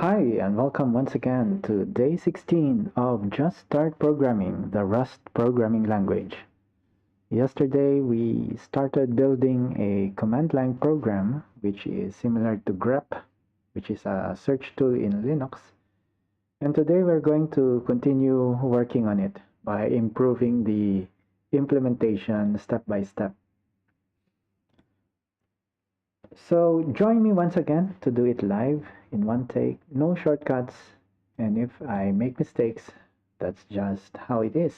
Hi, and welcome once again to day 16 of Just Start Programming, the Rust programming language. Yesterday, we started building a command line program which is similar to grep, which is a search tool in Linux. And today, we're going to continue working on it by improving the implementation step by step. So join me once again to do it live in one take, no shortcuts, and if I make mistakes, that's just how it is.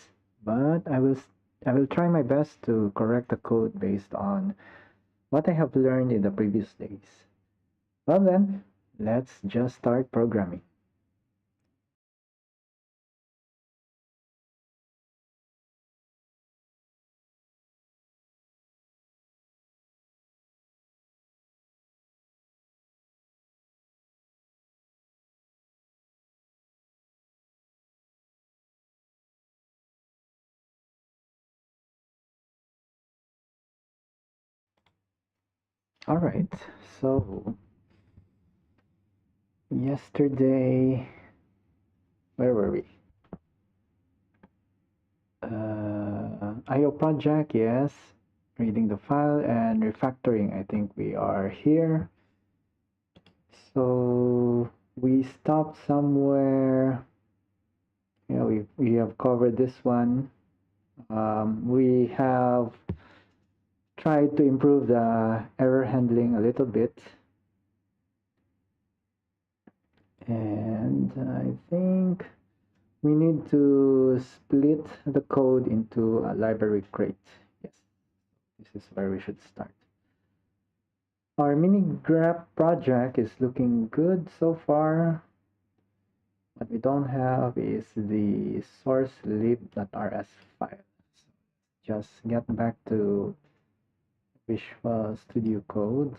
But I will try my best to correct the code based on what I have learned in the previous days. Well then, let's just start programming. All right. So yesterday, where were we? IO project, yes. Reading the file and refactoring. I think we are here. So we stopped somewhere. Yeah, we have covered this one. We have tried to improve the error handling a little bit. And I think we need to split the code into a library crate. Yes, this is where we should start. Our mini grep project is looking good so far. What we don't have is the source lib.rs file. Just get back to Visual Studio Code.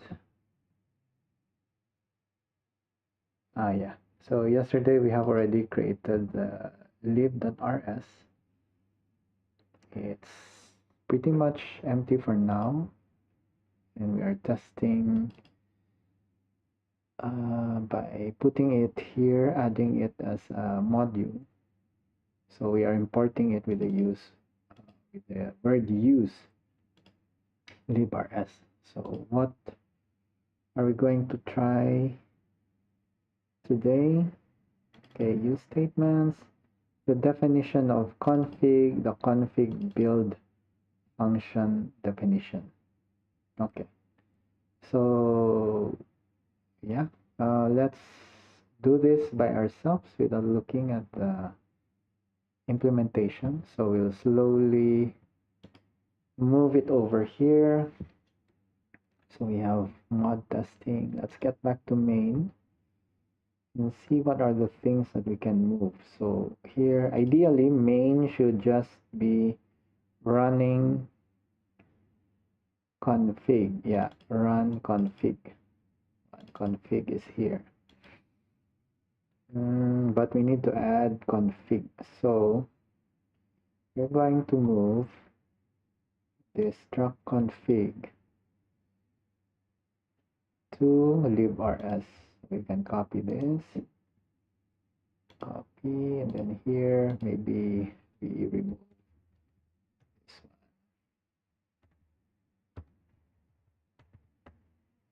Yeah. So yesterday we have already created the lib.rs. It's pretty much empty for now. And we are testing by putting it here, adding it as a module. So we are importing it with the word use librs. So what are we going to try today? Okay, use statements, the definition of config, the config build function definition. Okay, so yeah, let's do this by ourselves without looking at the implementation. So we'll slowly move it over here. So we have mod testing. Let's get back to main and see what are the things that we can move. So here, ideally, main should just be running config. Yeah, run config. Config is here. But we need to add config. So we're going to move this struct config to librs. We can copy this, copy, and then here maybe we remove this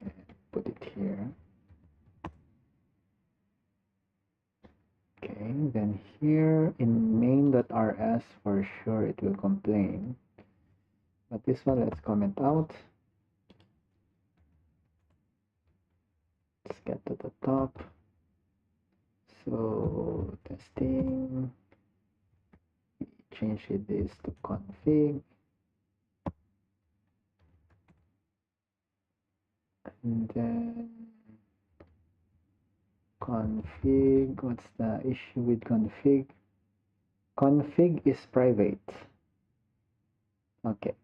one and put it here. Okay, then here in main.rs for sure it will complain, but this one let's comment out. Let's get to the top. So testing, change this to config, and then config. What's the issue with config? Config is private. Okay,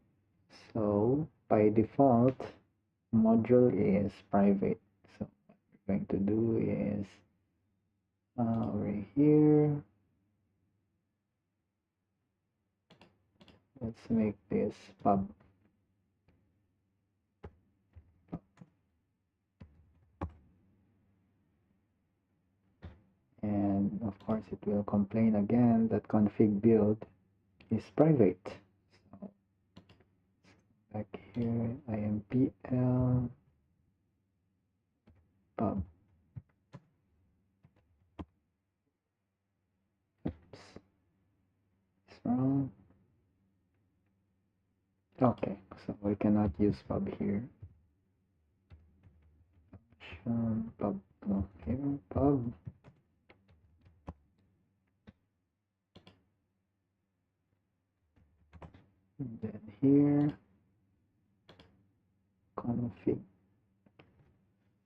so by default module is private. So what we're going to do is over here, let's make this pub. course it will complain again that config build is private. So back here, impl pub. Oops, it's wrong. Okay, so we cannot use pub here. Pub, no, here, pub. And then here, config.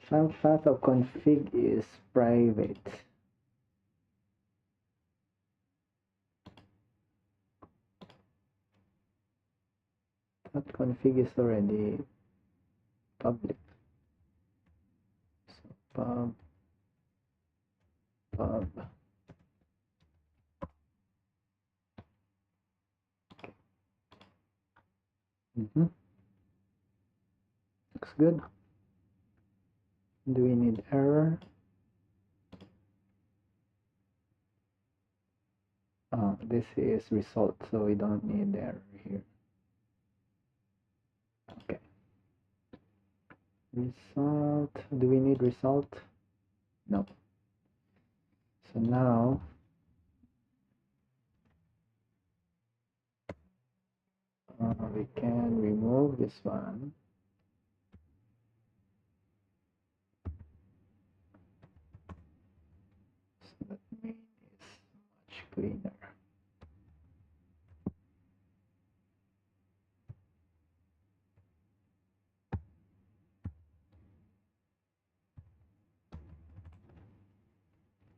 File path of config is private. That config is already public. So pub, pub. Okay. Looks good. Do we need error? Oh, this is result, so we don't need error here. Okay. Result. Do we need result? No. So now we can remove this one. So that main is much cleaner.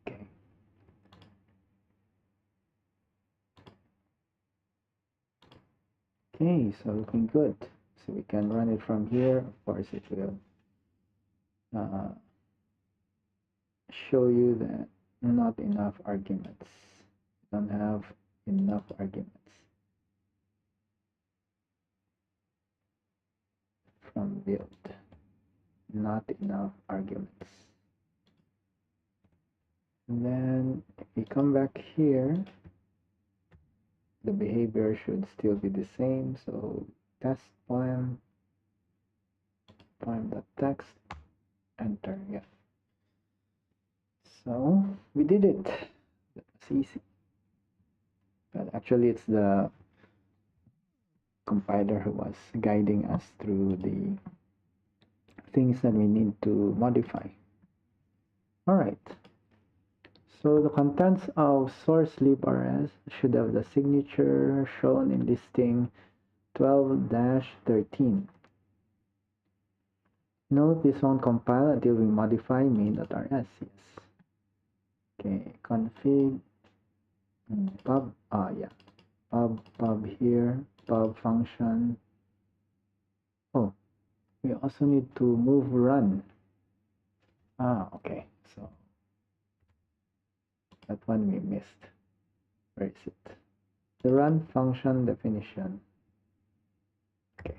Okay. Okay, so looking good. So we can run it from here. Of course, it will show you that not enough arguments. Don't have enough arguments from build. Not enough arguments. And then if we come back here, the behavior should still be the same. So test poem.text, enter. Yeah. So we did it. That's easy. But actually, it's the compiler who was guiding us through the things that we need to modify. All right. So the contents of source librs should have the signature shown in listing 12-13. Note this won't compile until we modify main.rs. Yes. Okay, config pub. Yeah. Pub here, pub function. Oh, we also need to move run. Okay. So that one we missed. Where is it? The run function definition. Okay.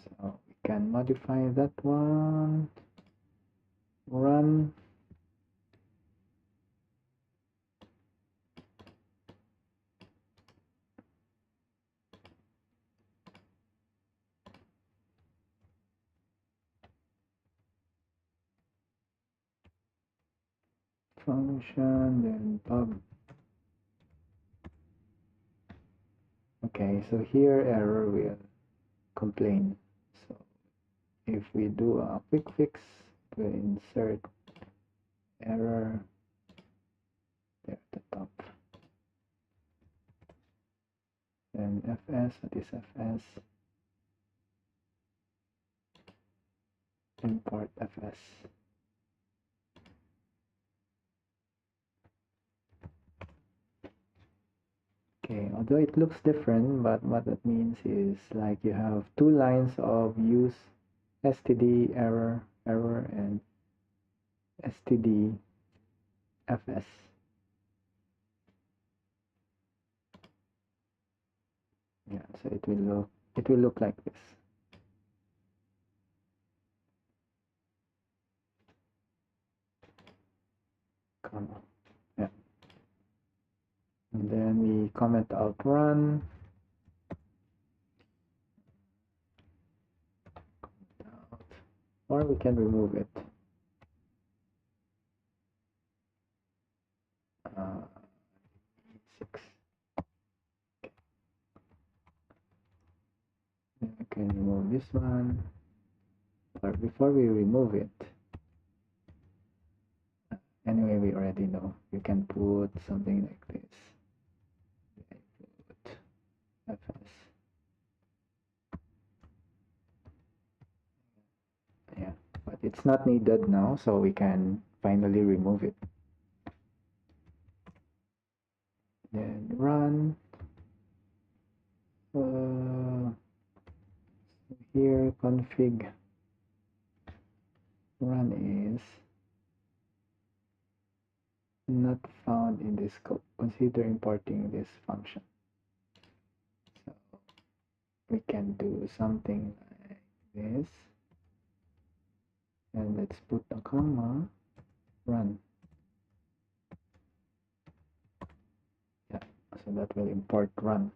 So we can modify that one. Run. Function, then pub. Okay, so here error will complain. So if we do a quick fix, we'll insert error there at the top. Then fs, what is fs? Import fs. Okay, although it looks different, but what that means is like you have two lines of use std error, and std fs. Yeah, so it will look like this. comma. Yeah. And then we comment out run. Or we can remove it. Uh, 6. Then we can remove this one. Or before we remove it, anyway, we already know. You can put something like this. Put fs. Yeah, but it's not needed now, so we can finally remove it. Then run. Here config run is not found in this scope. Consider importing this function. So we can do something like this. And let's put a comma, run. Yeah, so that will import run.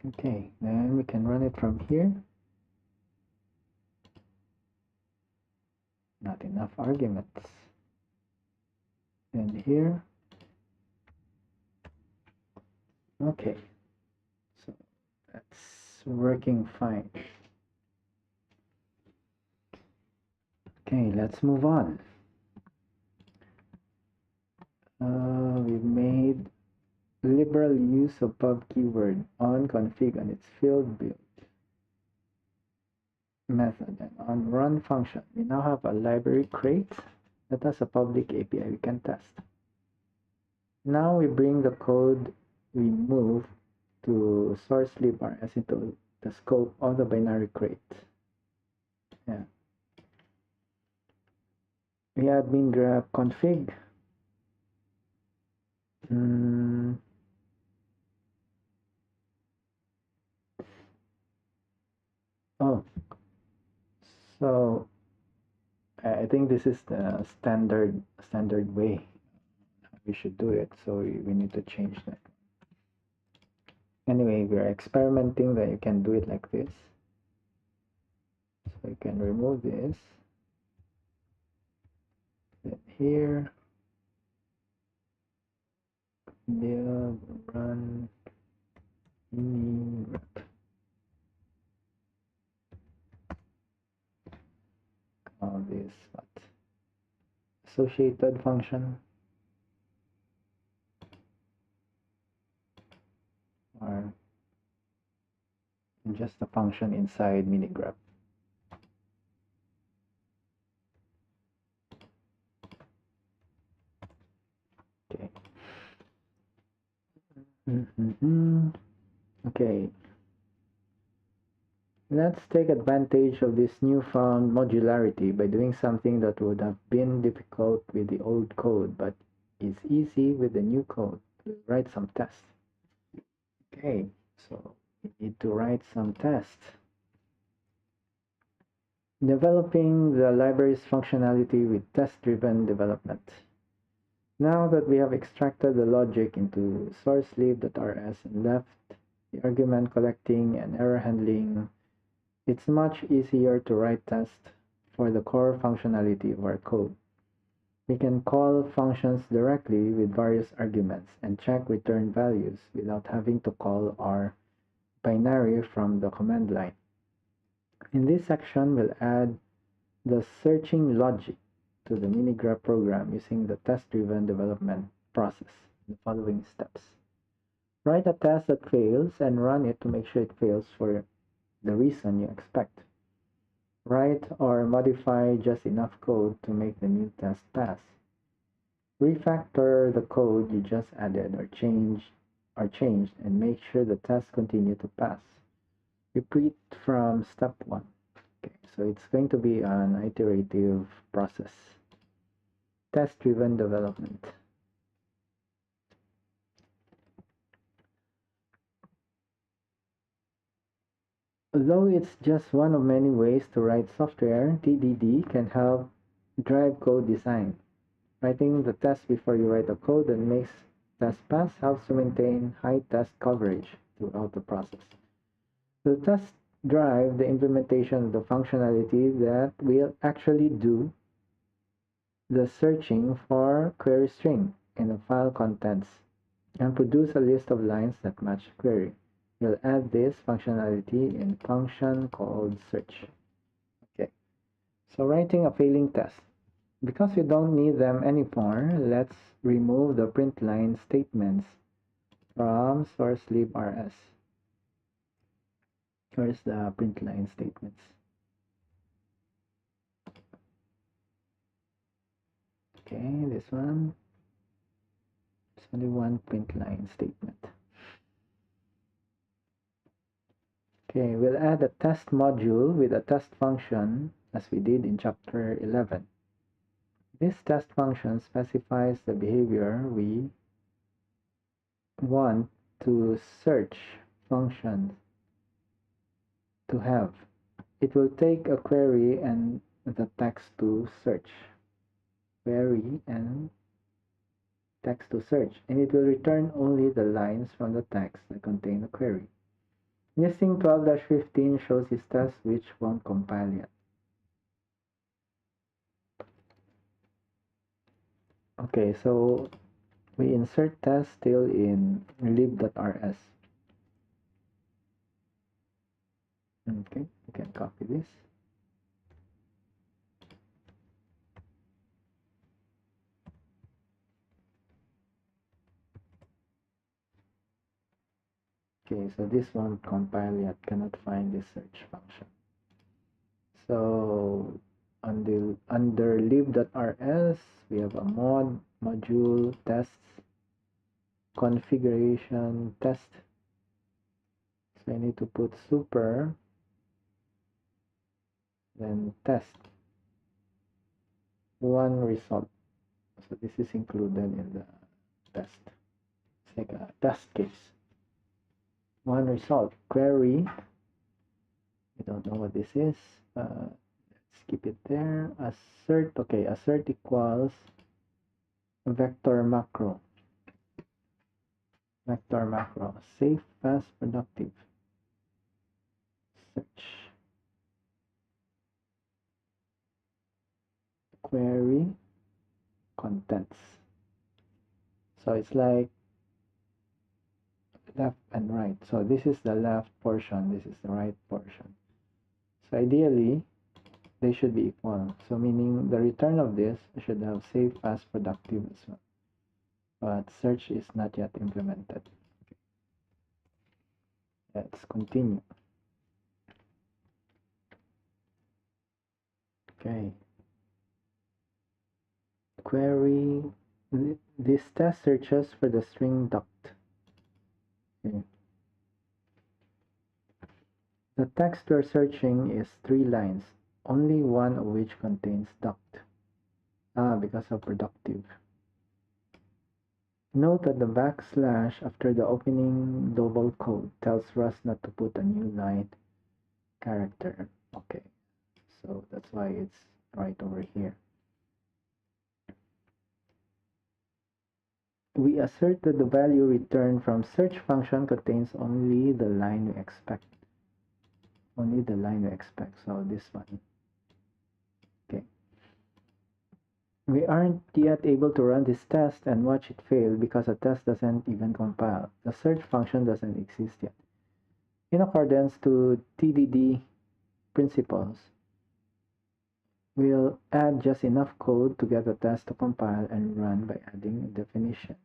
Okay, then we can run it from here. Not enough arguments. And here. Okay, so that's working fine. Okay, let's move on. We've made liberal use of pub keyword on config and its field build method, and on run function we now have a library crate that has a public API we can test. Now we bring the code we move to source librs into the scope of the binary crate. Yeah. We admin grep config. Oh, so I think this is the standard way we should do it, so we need to change that. Anyway, we're experimenting that you can do it like this. So you can remove this. Then here, build, run, ini rep. Call this what? Associated function. Or just a function inside minigrep. Okay. Okay. Let's take advantage of this newfound modularity by doing something that would have been difficult with the old code, but is easy with the new code. Write some tests. Okay, so we need to write some tests. Developing the library's functionality with test-driven development. Now that we have extracted the logic into sourcelib.rs and left the argument collecting and error handling, it's much easier to write tests for the core functionality of our code. We can call functions directly with various arguments and check return values without having to call our binary from the command line. In this section, we'll add the searching logic to the minigrep program using the test-driven development process. The following steps. Write a test that fails and run it to make sure it fails for the reason you expect. Write or modify just enough code to make the new test pass. Refactor the code you just added or changed and make sure the tests continue to pass. Repeat from step 1. Okay, so it's going to be an iterative process. Test-driven development. Though it's just one of many ways to write software, TDD can help drive code design. Writing the test before you write the code that makes test pass helps to maintain high test coverage throughout the process. The tests drive the implementation of the functionality that will actually do the searching for query string in the file contents and produce a list of lines that match the query. We'll add this functionality in function called search. Okay, so writing a failing test. Because we don't need them anymore, let's remove the print line statements from source librs. Here's the print line statements. Okay, this one. There's only one print line statement. Okay, we'll add a test module with a test function as we did in chapter 11. This test function specifies the behavior we want to search function to have. It will take a query and the text to search. Query and text to search, and it will return only the lines from the text that contain the query. Missing 12-15 shows his test which won't compile yet. Okay, so we insert test still in lib.rs. Okay, we can copy this. Okay, so this won't compile yet, cannot find this search function. So under lib.rs, we have a module tests, configuration test. So I need to put super, then test, one result. So this is included in the test. It's like a test case. One result, query. I don't know what this is. Let's keep it there. Assert, okay, assert equals vector macro. Vector macro, safe, fast, productive. Search. Query contents. So it's like left and right. So this is the left portion, this is the right portion. So ideally, they should be equal. So meaning the return of this should have safe, fast, productive as well. But search is not yet implemented. Let's continue. Okay. Query. This test searches for the string duct. Okay. The text we're searching is 3 lines, only one of which contains duct. Because of productive. Note that the backslash after the opening double quote tells Russ not to put a new line character. Okay, so that's why it's right over here. We assert that the value returned from search function contains only the line we expect. Only the line we expect, so this one. Okay. We aren't yet able to run this test and watch it fail because the test doesn't even compile. The search function doesn't exist yet. In accordance to TDD principles, we'll add just enough code to get the test to compile and run by adding a definition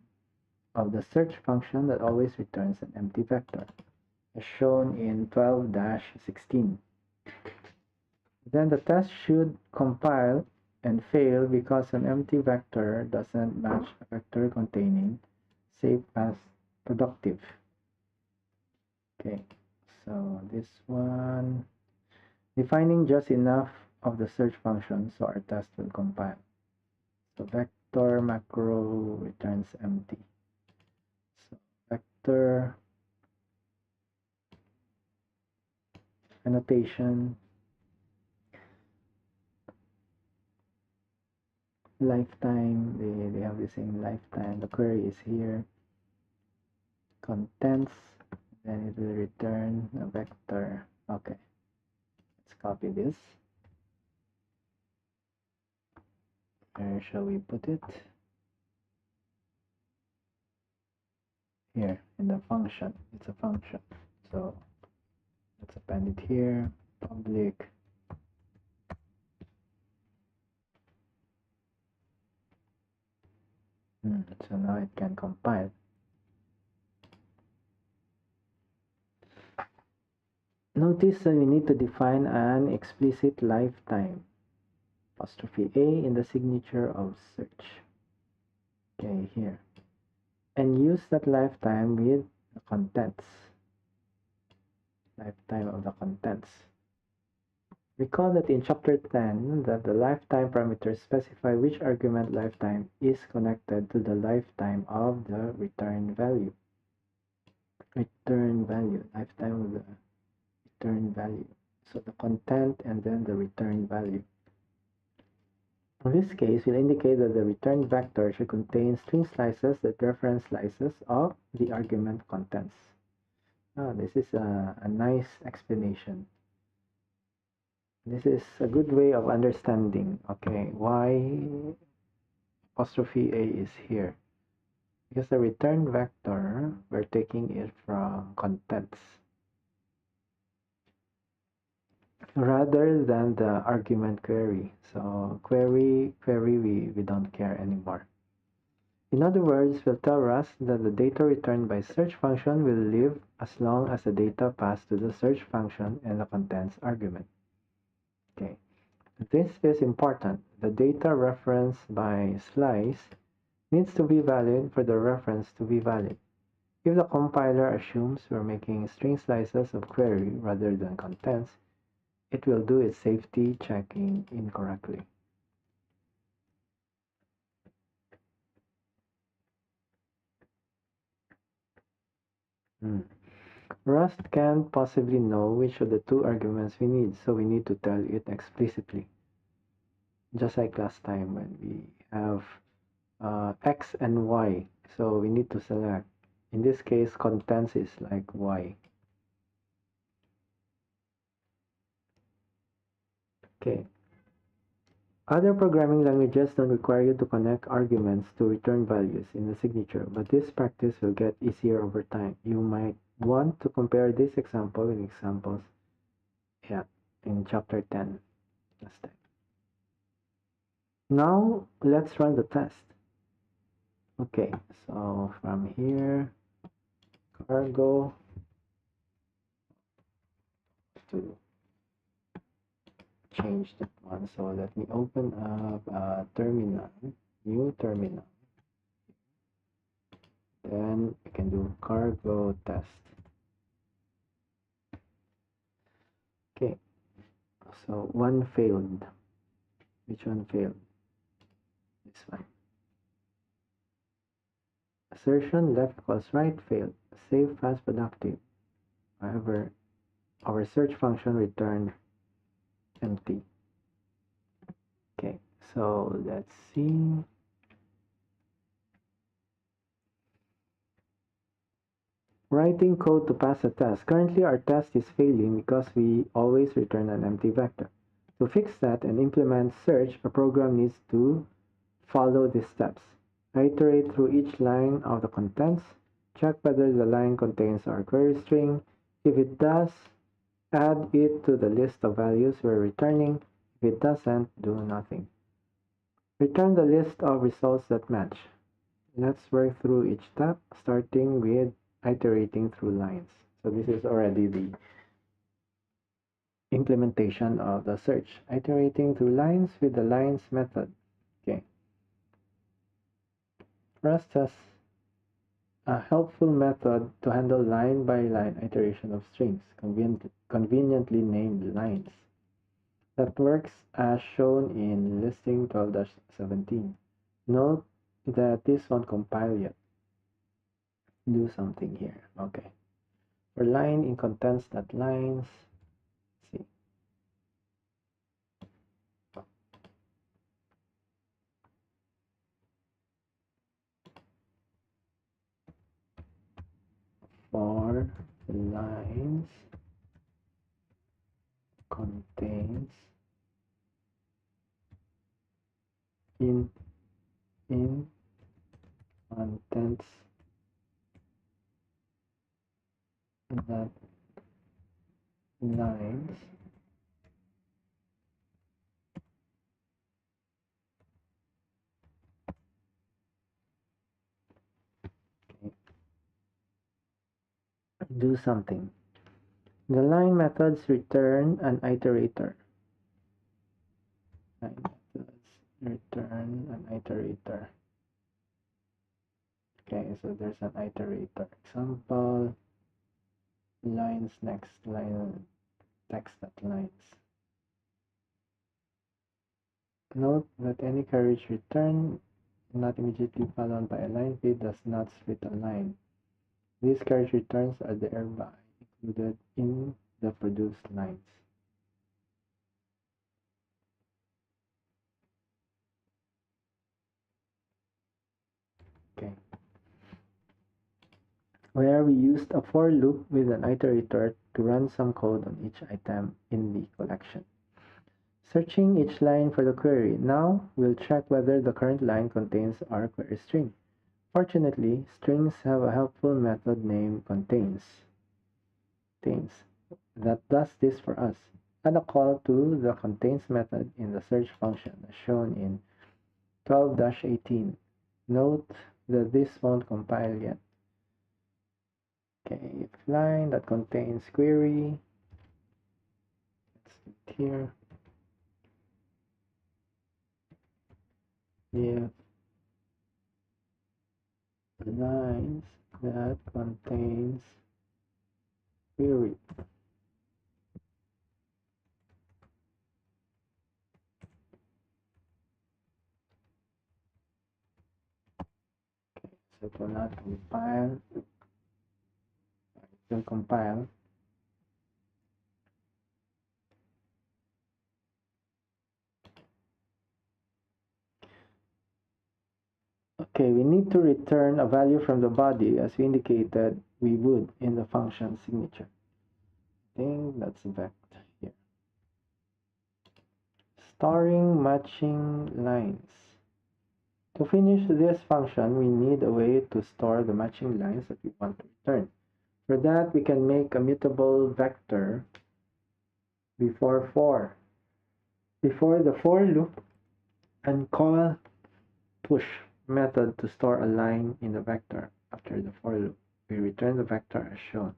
of the search function that always returns an empty vector, as shown in 12-16. Then the test should compile and fail because an empty vector doesn't match a vector containing safe, fast, productive. Okay, so this one, defining just enough of the search function so our test will compile. So vector macro returns empty. So vector annotation, lifetime, they have the same lifetime. The query is here, contents, then it will return a vector. Okay, let's copy this. Where shall we put it? Here in the function. It's a function, so let's append it here. Public so now it can compile. Notice that we need to define an explicit lifetime apostrophe A in the signature of search. Okay, here. And use that lifetime with the contents. Lifetime of the contents. Recall that in chapter 10 that the lifetime parameters specify which argument lifetime is connected to the lifetime of the return value. Return value, lifetime of the return value. So the content and then the return value. In this case, we'll indicate that the return vector should contain string slices that reference slices of the argument contents. This is a nice explanation. This is a good way of understanding, okay, why apostrophe A is here. Because the return vector, we're taking it from contents rather than the argument query. So query, we don't care anymore. In other words, will tell us that the data returned by search function will live as long as the data passed to the search function and the contents argument. Okay, this is important. The data referenced by slice needs to be valid for the reference to be valid. If the compiler assumes we're making string slices of query rather than contents, it will do its safety checking incorrectly. Rust can't possibly know which of the two arguments we need, so we need to tell it explicitly. Just like last time when we have X and Y, so we need to select. In this case, contents is like Y. Okay. Other programming languages don't require you to connect arguments to return values in the signature, but this practice will get easier over time. You might want to compare this example with examples in chapter 10 last time. Now, let's run the test. Okay, so from here, cargo to change that one. So let me open up a terminal, new terminal. Then we can do cargo test. Okay, so one failed. Which one failed? This one. Assertion left equals right failed. Save fast productive. However, our search function returned empty. Okay, so let's see. Writing code to pass a test. Currently, our test is failing because we always return an empty vector. To fix that and implement search, a program needs to follow these steps. Iterate through each line of the contents. Check whether the line contains our query string. If it does, add it to the list of values we're returning. If it doesn't, do nothing. Return the list of results that match. Let's work through each step, starting with iterating through lines. So this is already the implementation of the search. Iterating through lines with the lines method. Okay. Rust has a helpful method to handle line-by-line iteration of strings, conveniently named lines. That works as shown in listing 12-17. Note that this won't compile yet. Do something here. Okay. For line in contents.lines, lines contains in contents that lines do something. The line methods return an iterator. Line methods return an iterator. Okay, so there's an iterator. Example, lines next line, text at lines. Note that any carriage return not immediately followed by a line feed does not split a line. These carriage returns are thereby included in the produced lines. Okay. Where we used a for loop with an iterator to run some code on each item in the collection. Searching each line for the query. Now we'll check whether the current line contains our query string. Fortunately, strings have a helpful method named contains that does this for us. Add a call to the contains method in the search function as shown in 12-18. Note that this won't compile yet. Okay, if line that contains query, let's do it here. If lines that contains query so it will not compile. It will compile. Okay, we need to return a value from the body as we indicated we would in the function signature. I think that's vect here. Storing matching lines. To finish this function, we need a way to store the matching lines that we want to return. For that, we can make a mutable vector before the for loop and call push method to store a line in the vector. After the for loop, we return the vector as shown.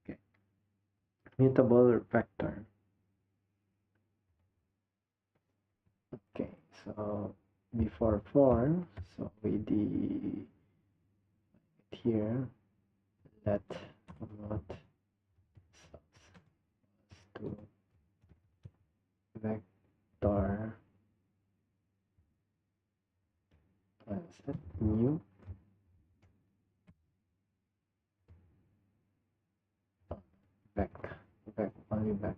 Okay. Mutable vector. Okay, so before for, so we did here let what to vector set new vec only vec.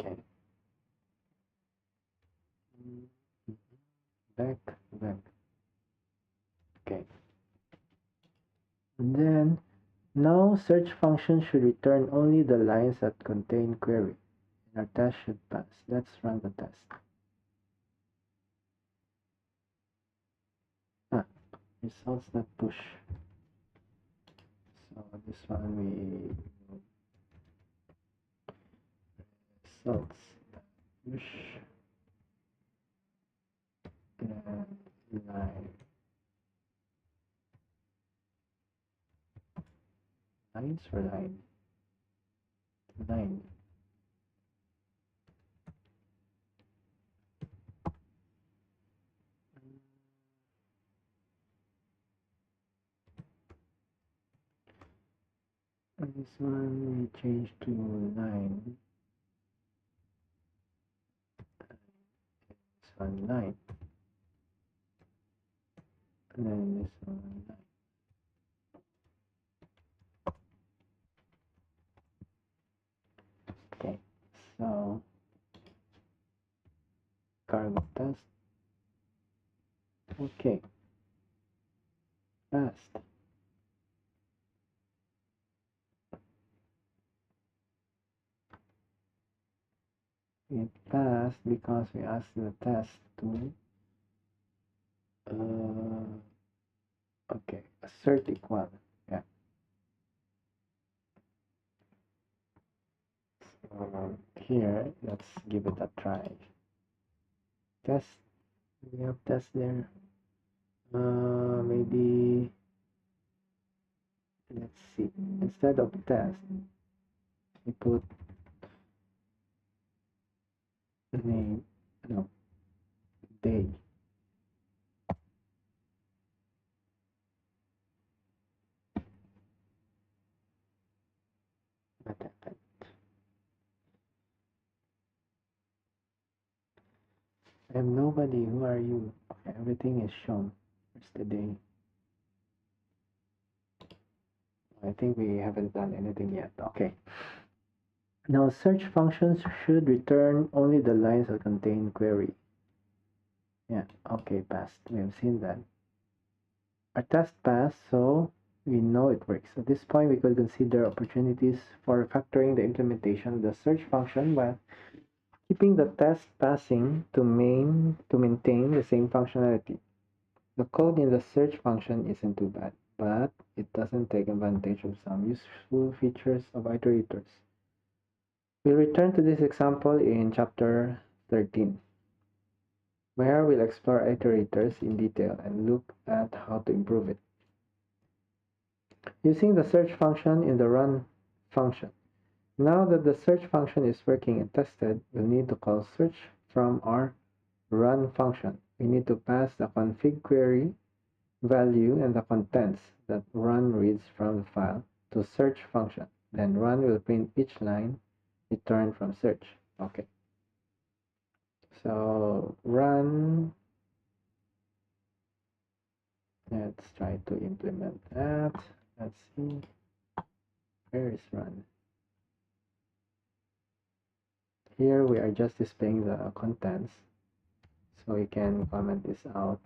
Okay. Vec. Okay. And then now search function should return only the lines that contain query. And our test should pass. Let's run the test. Results that push. So this one we results that push and lines for line. This one we change to line. This one line. And then this one line. Okay, so cargo test. Okay, fast. It passed because we asked the test to okay, assert equal. Yeah. So here, let's give it a try. Test. We have test there. Maybe let's see. Instead of test, we put name. No, day. What happened? I have nobody. Who are you? Okay, everything is shown. Where's the day? I think we haven't done anything yet. Okay. Now search functions should return only the lines that contain query. Yeah, okay, passed. We have seen that. Our test passed, so we know it works. At this point, we could consider opportunities for refactoring the implementation of the search function while keeping the test passing to maintain the same functionality. The code in the search function isn't too bad, but it doesn't take advantage of some useful features of iterators. We'll return to this example in chapter 13, where we'll explore iterators in detail and look at how to improve it. Using the search function in the run function. Now that the search function is working and tested, we'll need to call search from our run function. We need to pass the config query value and the contents that run reads from the file to search function. Then run will print each line returned from search. Okay. So run, let's try to implement that. Let's see, where is run? Here we are just displaying the contents, so we can comment this out.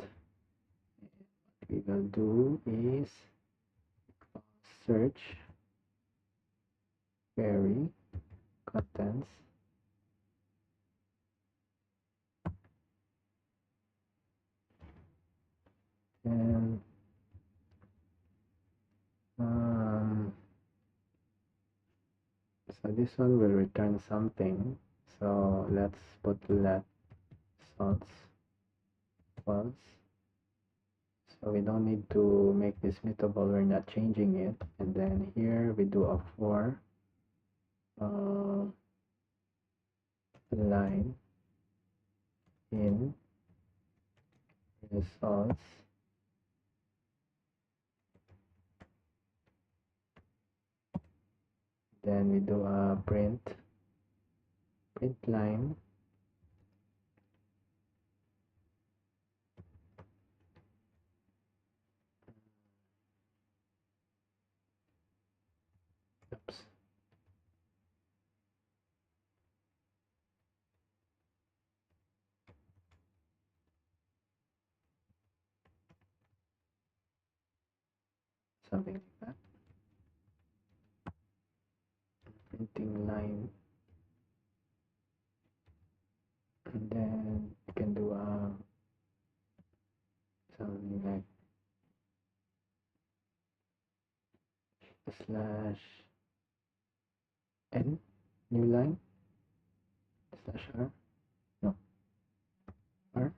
What we will do is search query contents, and so this one will return something. So let's put let results false. So we don't need to make this mutable, we're not changing it. And then here we do a for line in results then we do a print line oops something like that, printing line, and then you can do something like slash n new line slash r no r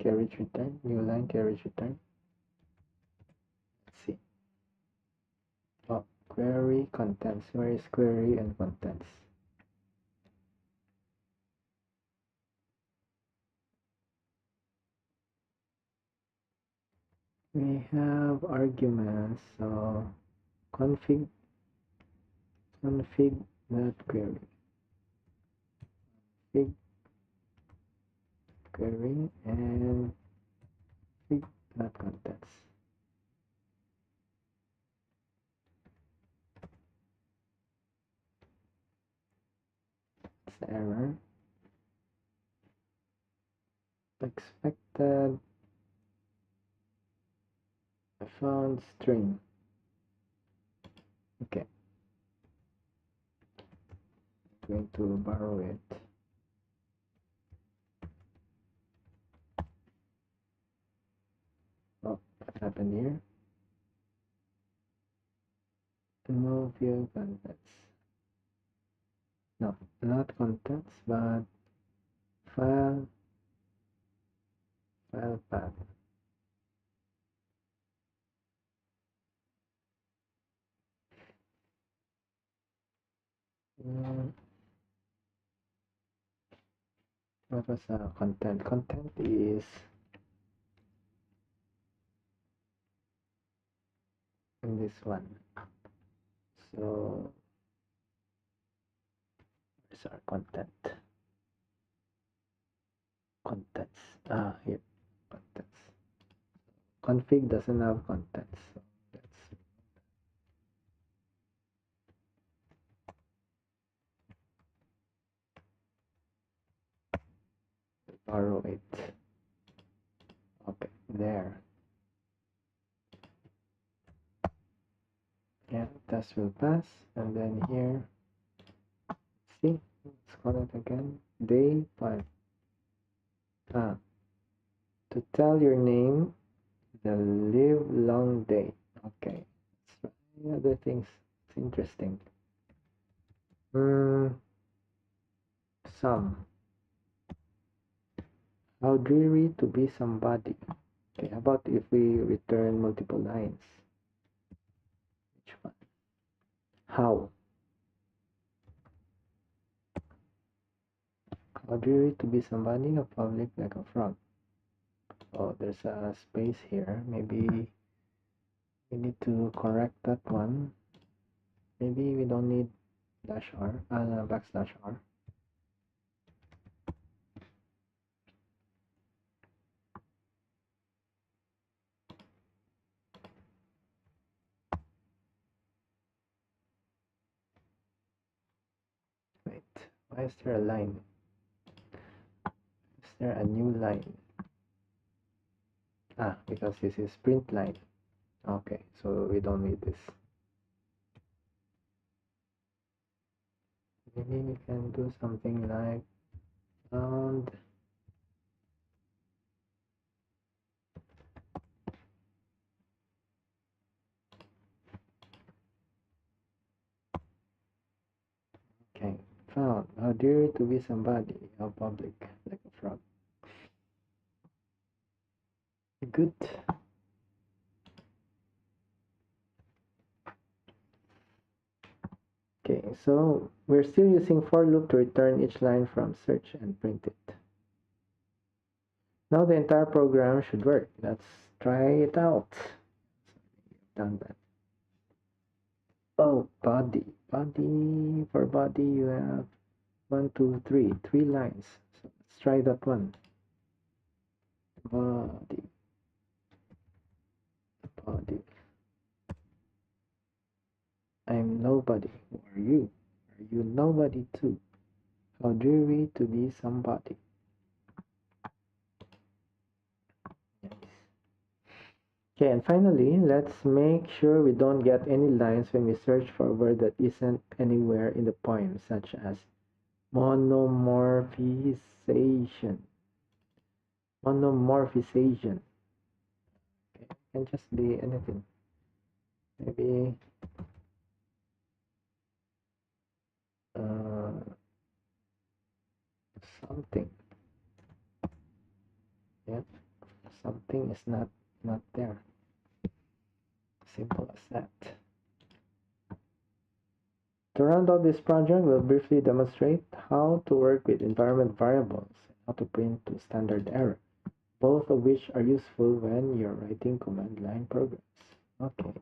carriage return, new line carriage return. Let's see. Oh, query contents. Where is query and contents? We have arguments, so config that query, config query, and config that contents. It's error. Expected found string. Okay, I'm going to borrow it. Oh, what happened here? No view contents. No, not contents, but file path. Mm, what was content? Content is in this one. So where's our content? Contents. Here. Contents. Config doesn't have contents. So let's borrow it. Okay, there. Yeah, test will pass. And then here, see, let's call it again. Day 5. To tell your name, the live long day. Okay. So other things. It's interesting. Some. How dreary to be somebody. Okay, how about if we return multiple lines? Which one? How? How dreary to be somebody of public like a frog. Oh, there's a space here. Maybe we need to correct that one. Maybe we don't need dash r, backslash r. Wait, why is there a line? Is there a new line? Because this is print line. Okay, so we don't need this. Maybe we can do something like found okay, found. How dare to be somebody, how public, like a frog. Good. Okay, so we're still using for loop to return each line from search and print it. Now the entire program should work. Let's try it out. Done that. Oh, body. Body, for body you have 1, 2, 3, 3 lines. So let's try that one. Body. Body. I'm nobody. Who are you? Are you nobody too? How dreary to be somebody. Nice. Okay, and finally, let's make sure we don't get any lines when we search for a word that isn't anywhere in the poem, such as monomorphization. Monomorphization. Okay, it can just be anything. Maybe something. Yeah, something is not there. Simple as that. To round out this project, we'll briefly demonstrate how to work with environment variables and how to print to standard error. both of which are useful when you're writing command line programs. Okay.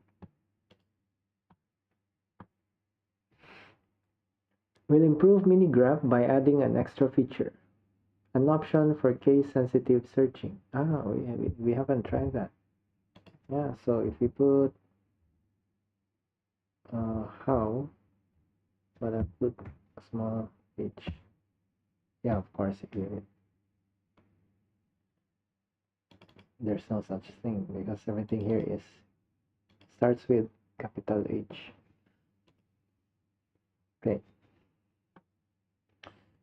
We'll improve minigraph by adding an extra feature, an option for case-sensitive searching. We haven't tried that. Yeah, so if we put how, but I put a small h. Yeah, of course, there's no such thing because everything here starts with capital H. Okay.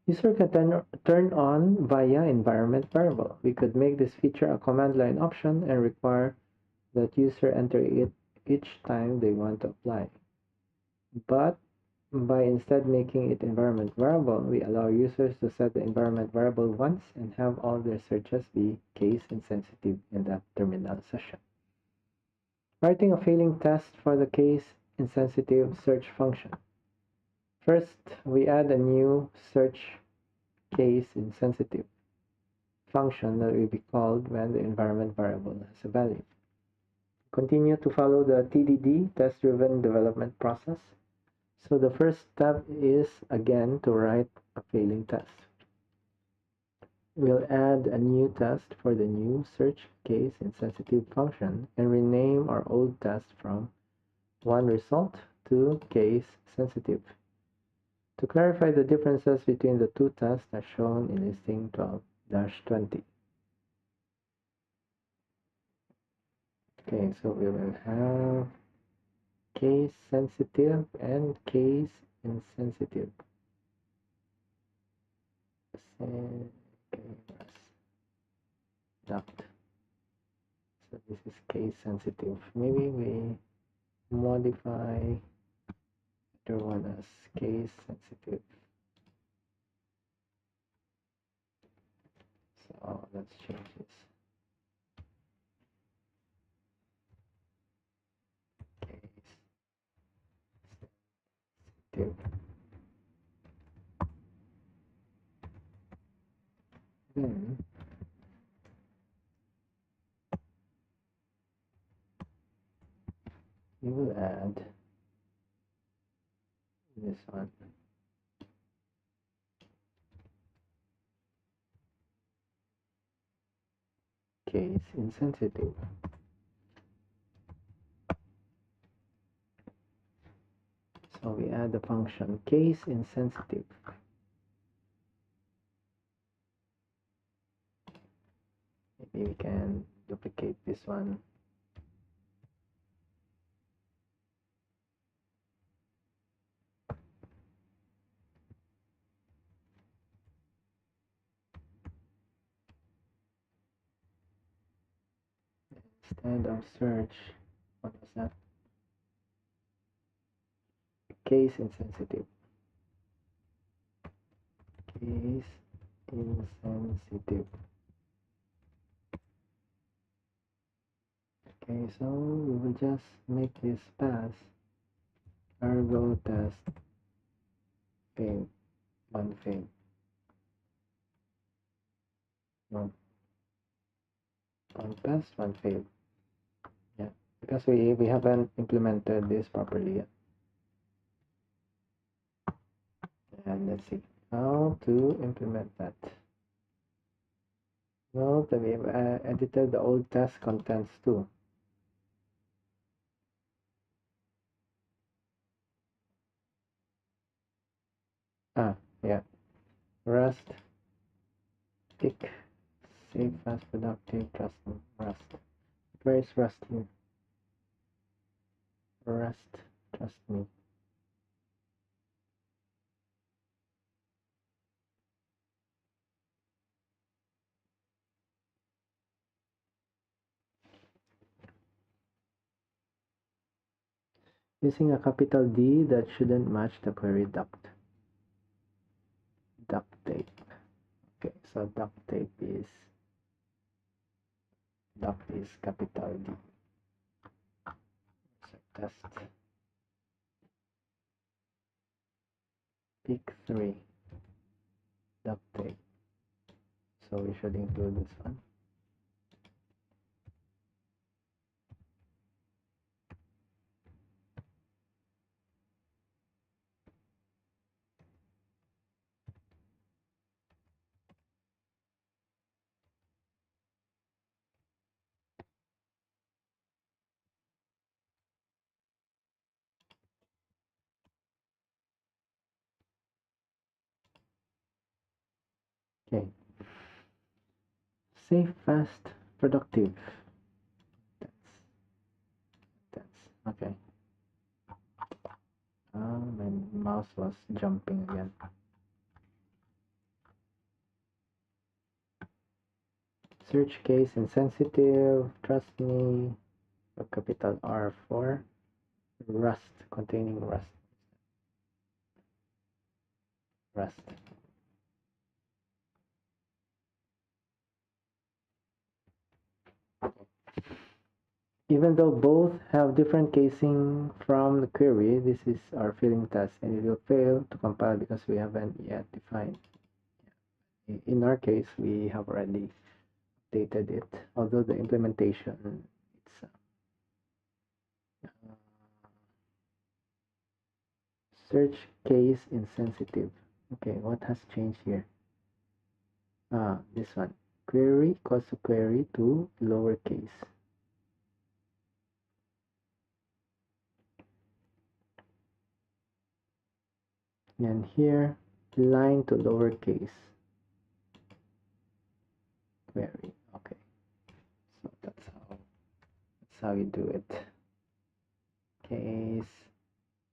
User can turn on via environment variable. We could make this feature a command line option and require that user enter it each time they want to apply. But by instead making it environment variable, we allow users to set the environment variable once and have all their searches be case insensitive in that terminal session. Writing a failing test for the case insensitive search function. First, we add a new search case insensitive function that will be called when the environment variable has a value. Continue to follow the TDD, test-driven development process. So the first step is, again, to write a failing test. We'll add a new test for the new search case insensitive function and rename our old test from OneResult to case sensitive. To clarify the differences between the two tests are shown in listing 12-20. Okay, so we will have case sensitive and case insensitive. Duct. So this is case sensitive. Maybe we modify the one as case sensitive. So let's change this. Case sensitive. Then we will add this one. Case insensitive. So we add the function case insensitive. Maybe we can duplicate this one. Instead of search, what was that? Case insensitive. Case insensitive. Okay, so we will just make this pass ergo test fail, one fail. One pass, one fail. Yeah, because we haven't implemented this properly yet. And let's see how to implement that. Note that we have edited the old test contents too. Yeah, Rust, pick, safe, fast, productive, trust me, Rust. Where is Rust here? Rust, trust me. Using a capital D that shouldn't match the query duct. Duct tape. Okay, so duct tape is capital D. So test. Pick 3. Duct tape. So we should include this one. Safe, fast, productive. That's okay. My mouse was jumping again. Search case insensitive, trust me, a capital R4, rust, containing rust. Rust. Even though both have different casing from the query, this is our filling test and it will fail to compile because we haven't yet defined. In our case, we have already updated it, although the implementation, it's search case insensitive. Okay, what has changed here? This one. Query, cause of query to lowercase. And here, line to lowercase query. Okay, so that's how you do it. Case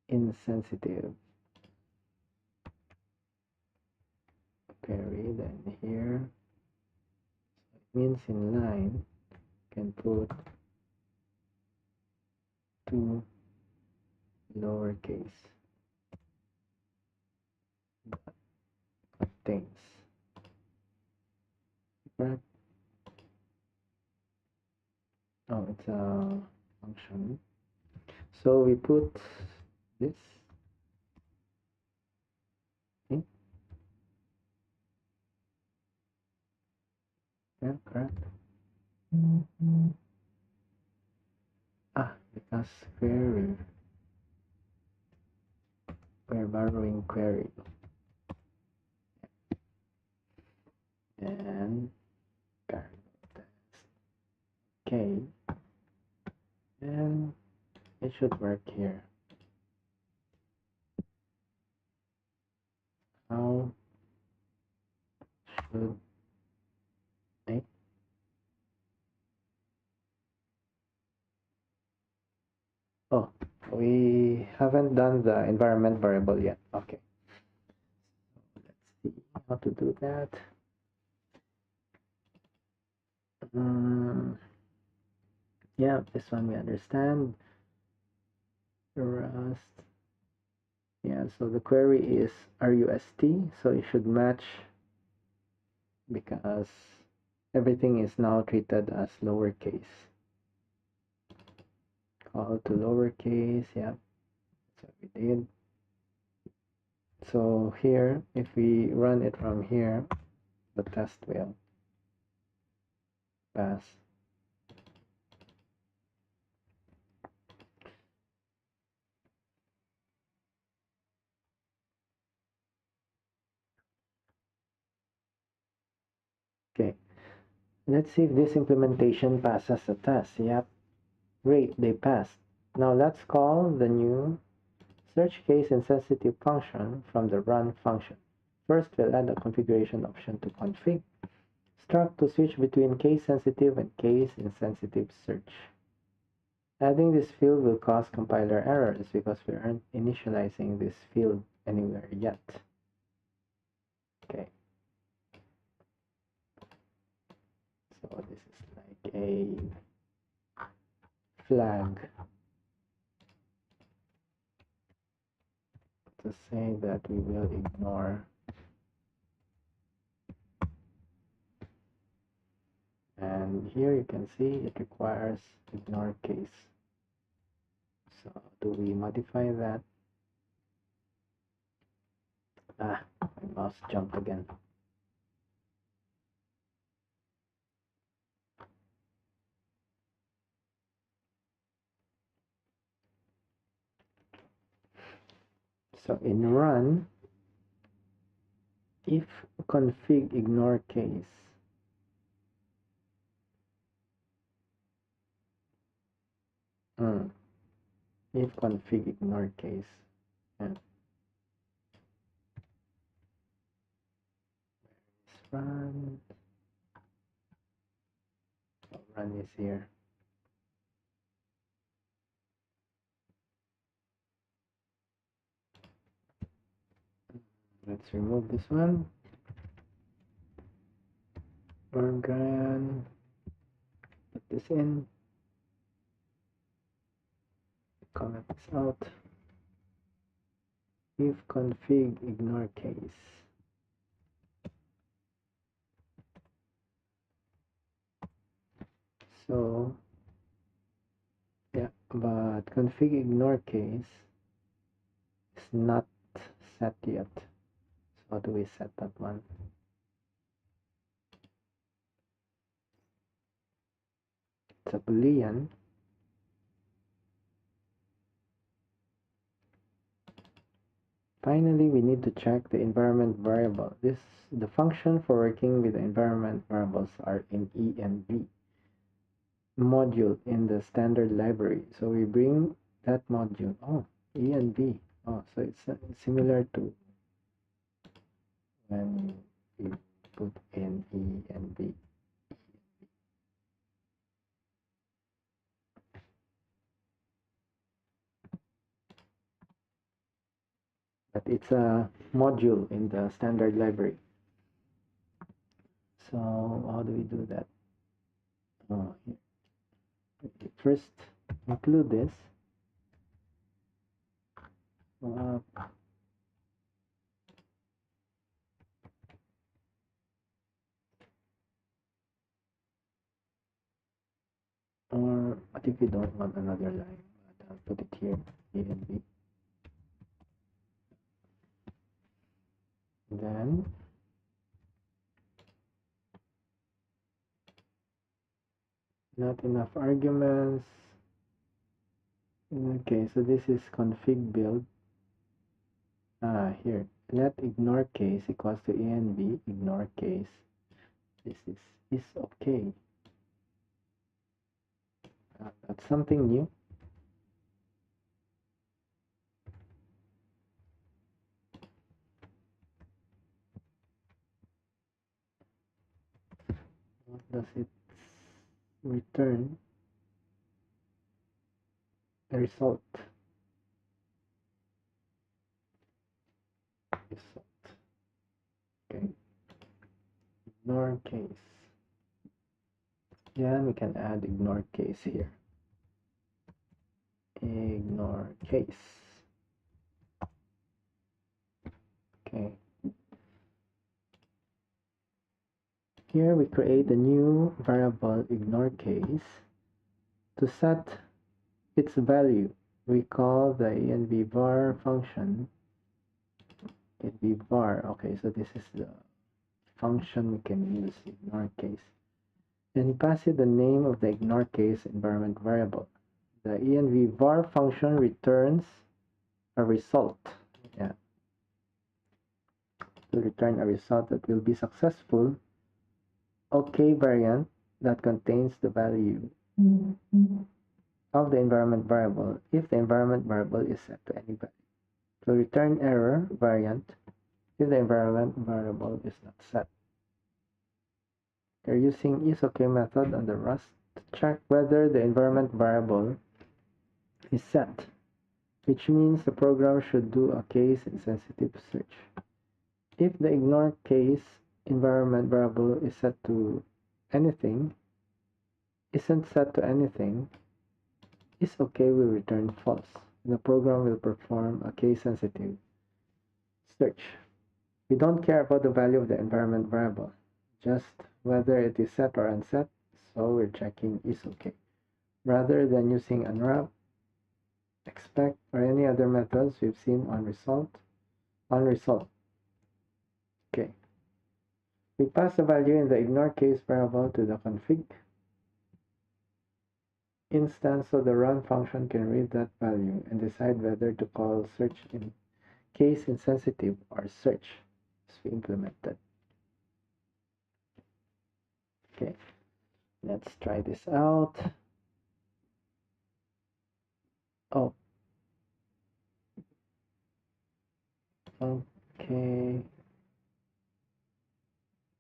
insensitive query. Then here, so it means in line, you can put to lowercase contains. Correct? Oh, it's a function. So we put this. Okay. Yeah, correct. Because query, we're borrowing query. And okay, and it should work here. How should I? Oh, we haven't done the environment variable yet. Okay, so let's see how to do that. Yeah, this one we understand. Rust. Yeah, so the query is RUST, so it should match because everything is now treated as lowercase. Call to lowercase, yeah, that's what we did. So here, if we run it from here, the test will pass. Okay, let's see if this implementation passes the test. Yep, great, they passed. Now let's call the new search case insensitive function from the run function. First, we'll add a configuration option to config struct to switch between case sensitive and case insensitive search. Adding this field will cause compiler errors because we aren't initializing this field anywhere yet. Okay. So this is like a flag to say that we will ignore. And here you can see it requires ignore case. So do we modify that? My mouse jumped again. So in run, if config ignore case, if config ignore case, and run, run this here. Let's remove this one. Organ. Put this in. Comment this out. If config ignore case. So yeah, but config ignore case is not set yet. So how do we set that one? It's a boolean. Finally, we need to check the environment variable. The function for working with the environment variables are in env module in the standard library. So we bring that module. Oh, env. Oh, so it's similar to when you put in env. But it's a module in the standard library. So how do we do that? Oh, first include this. Or I think we don't want another line, but I'll put it here, env. Then not enough arguments. Okay, so this is config build. Here, let ignore case equals to env ignore case. This is okay. That's something new. What does it return? A result. Okay. Ignore case. Yeah, we can add ignore case here. Ignore case. Okay. Here we create a new variable ignore case. To set its value, we call the env var function. Env var. Okay, so this is the function we can use, ignore case. And pass it the name of the ignore case environment variable. The env var function returns a result. Yeah. To return a result that will be successful. OK variant that contains the value of the environment variable if the environment variable is set to any value. So return error variant if the environment variable is not set. You're using isOK method on the Rust to check whether the environment variable is set, which means the program should do a case-insensitive search. If the ignore case environment variable is set to anything, isn't set to anything, isOK will return false. The program will perform a case-sensitive search. We don't care about the value of the environment variable, just whether it is set or unset, so we're checking isOK. Rather than using unwrap, expect, or any other methods we've seen on result. Okay. We pass the value in the ignore case variable to the config instance so the run function can read that value and decide whether to call search in case insensitive or search as we implemented. Okay, let's try this out. Oh, okay.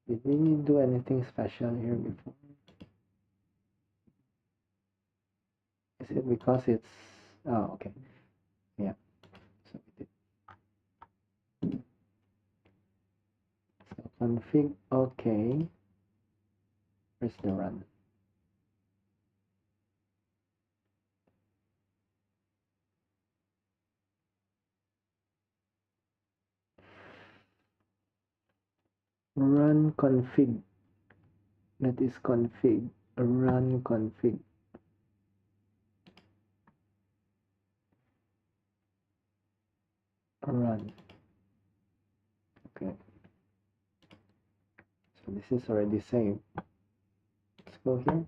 Did we do anything special here before? it because it's, oh, okay. Yeah. So we did. So config, okay. Where's the run? Run config. That is config. Run config. Run. Okay. So this is already saved. Let's go here.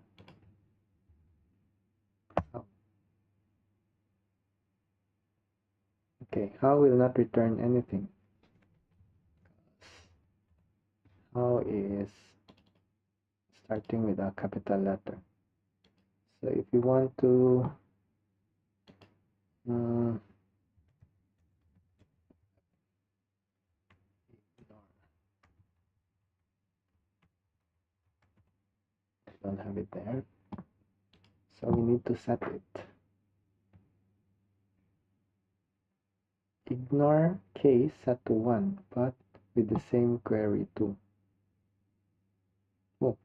Oh. Okay, how will not return anything? How is starting with a capital letter. So if you want to don't have it there, so we need to set it. Ignore case set to 1, but with the same query too. Oh.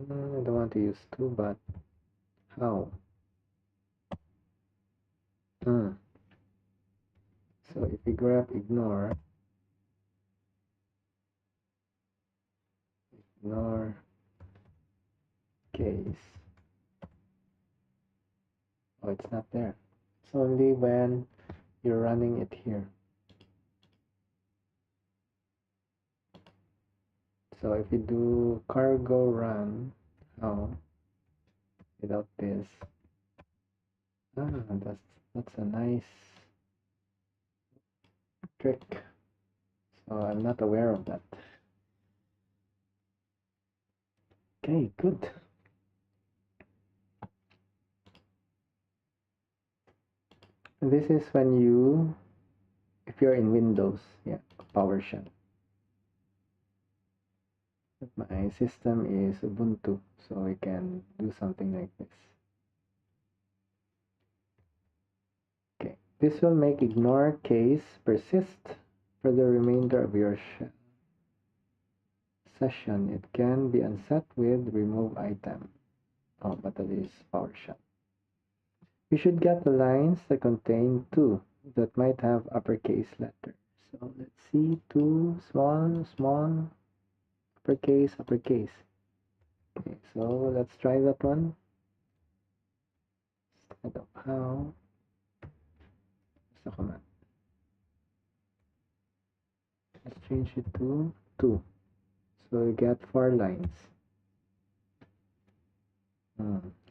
I don't want to use 2, but how? So if we grab ignore case, oh, it's not there. It's only when you're running it here. So if you do cargo run, how? Without this. That's a nice trick. So I'm not aware of that. Okay, good. This is when you, if you're in Windows, yeah, PowerShell. My system is Ubuntu, so we can do something like this. Okay, this will make ignore case persist for the remainder of your session. It can be unset with remove item. Oh, but that is PowerShell. You should get the lines that contain 2 that might have uppercase letters. So let's see, 2, small, small, uppercase, uppercase. Okay, so let's try that one. Instead of how, what's the command? Let's change it to 2. So you get 4 lines.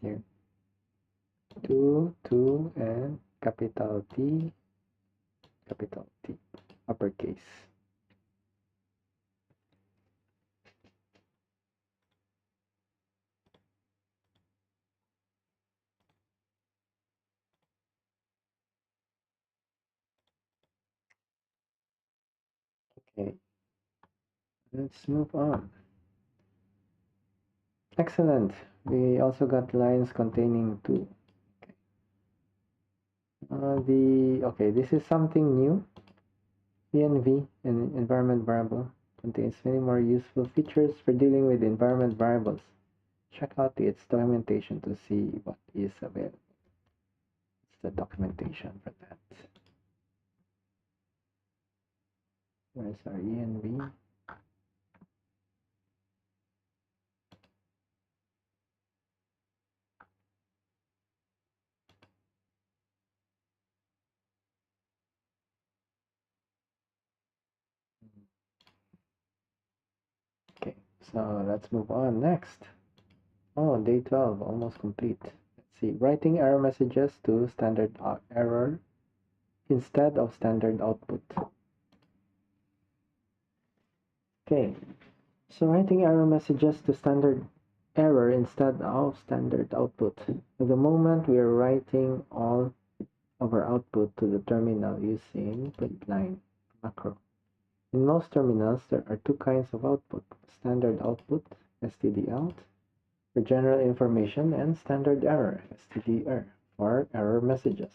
Here. 2, 2, and capital T, uppercase. Okay, let's move on. Excellent. We also got lines containing 2. Okay, this is something new. env, an environment variable, contains many more useful features for dealing with environment variables. Check out its documentation to see what is available. It's the documentation for that. Where's our env? Okay, so let's move on next. Oh, day 12, almost complete. Let's see, writing error messages to standard error instead of standard output. Okay, so writing error messages to standard error instead of standard output. At the moment, we are writing all of our output to the terminal using println macro. In most terminals, there are two kinds of output: standard output, stdout, for general information, and standard error, stdr, for error messages.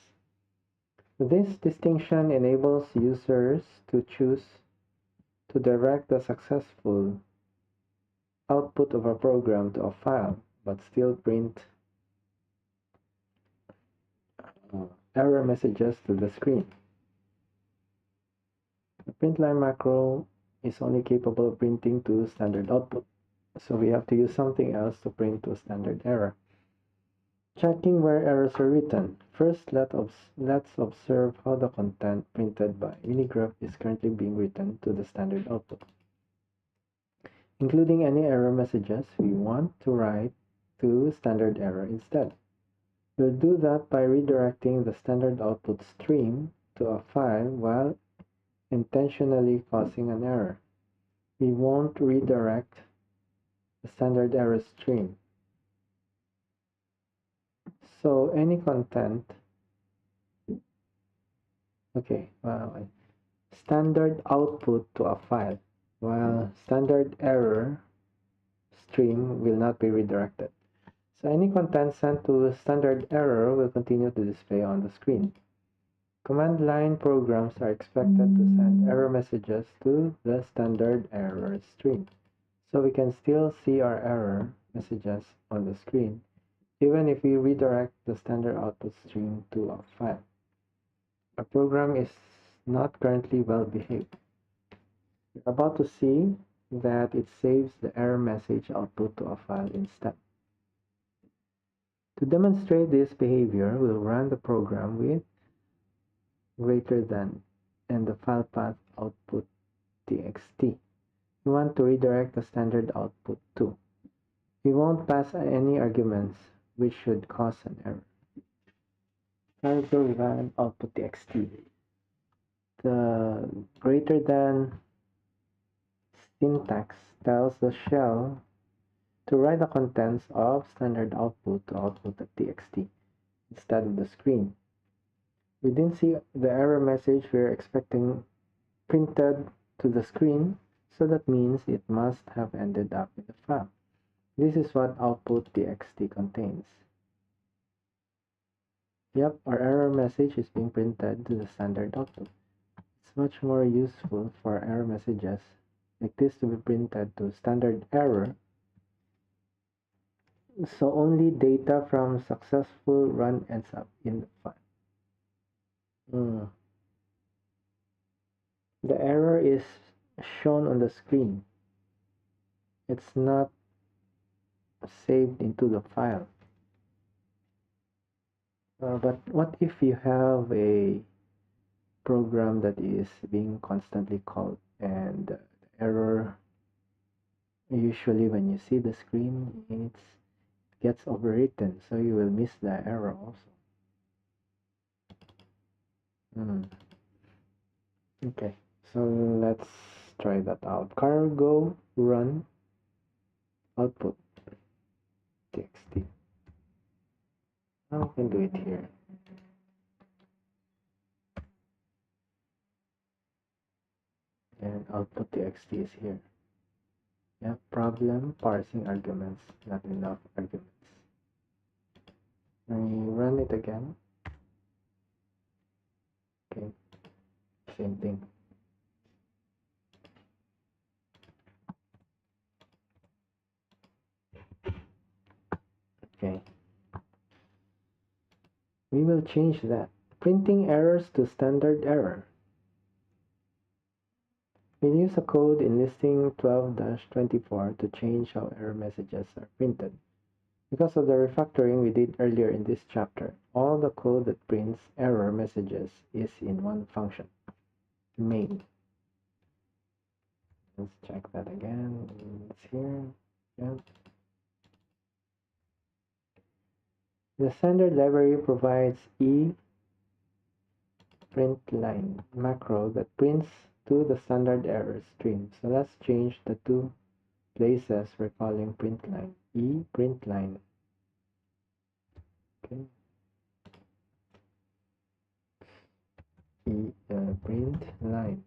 This distinction enables users to choose to direct the successful output of a program to a file, but still print error messages to the screen. The println macro is only capable of printing to standard output, so we have to use something else to print to standard error. Checking where errors are written. First, let's observe how the content printed by Minigraph is currently being written to the standard output. Including any error messages we want to write to standard error instead. We'll do that by redirecting the standard output stream to a file while intentionally causing an error. We won't redirect the standard error stream. So any content, standard output to a file, while standard error stream will not be redirected. So any content sent to standard error will continue to display on the screen. Command line programs are expected to send error messages to the standard error stream, so we can still see our error messages on the screen, even if we redirect the standard output stream to a file. Our program is not currently well behaved. We're about to see that it saves the error message output to a file instead. To demonstrate this behavior, we'll run the program with greater than and the file path output txt. We want to redirect the standard output too. We won't pass any arguments, which should cause an error. File run output txt. The greater than syntax tells the shell to write the contents of standard output to output.txt instead of the screen. We didn't see the error message we're expecting printed to the screen, so that means it must have ended up in the file. This is what output.txt contains. Yep, our error message is being printed to the standard output. It's much more useful for error messages like this to be printed to standard error, so only data from successful run ends up in the file. The error is shown on the screen. It's not saved into the file. But what if you have a program that is being constantly called and the error, usually when you see the screen, it gets overwritten, so you will miss the error also. Okay, so let's try that out. Cargo run output txt. Now we can do it here. And output txt is here. Yeah, problem parsing arguments, not enough arguments. Let me run it again. Okay, same thing. Okay, we will change that. Printing errors to standard error. We'll use a code in listing 12-24 to change how error messages are printed. Because of the refactoring we did earlier in this chapter, all the code that prints error messages is in one function, main. Let's check that again. It's here. Yeah. The standard library provides println macro that prints to the standard error stream. So let's change the two places we're calling println. Println. Okay. print line.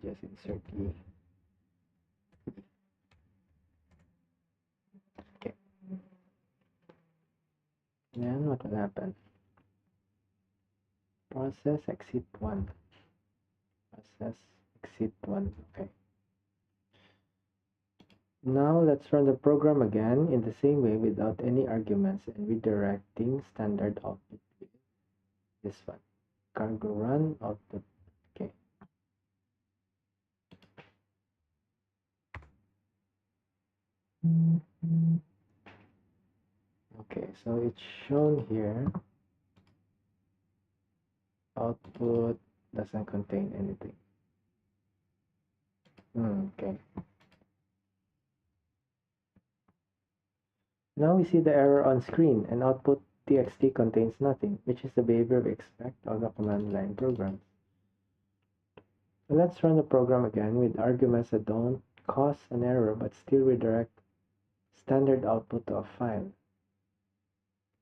Just insert E. Okay. Then what will happen? Process exit 1. Process exit 1. Okay. Now let's run the program again in the same way without any arguments and redirecting standard output with this one. Cargo run output. Okay. Okay, so it's shown here. Output doesn't contain anything. Okay. Now we see the error on screen and output txt contains nothing, which is the behavior we expect of the command line programs. So let's run the program again with arguments that don't cause an error but still redirect standard output to a file.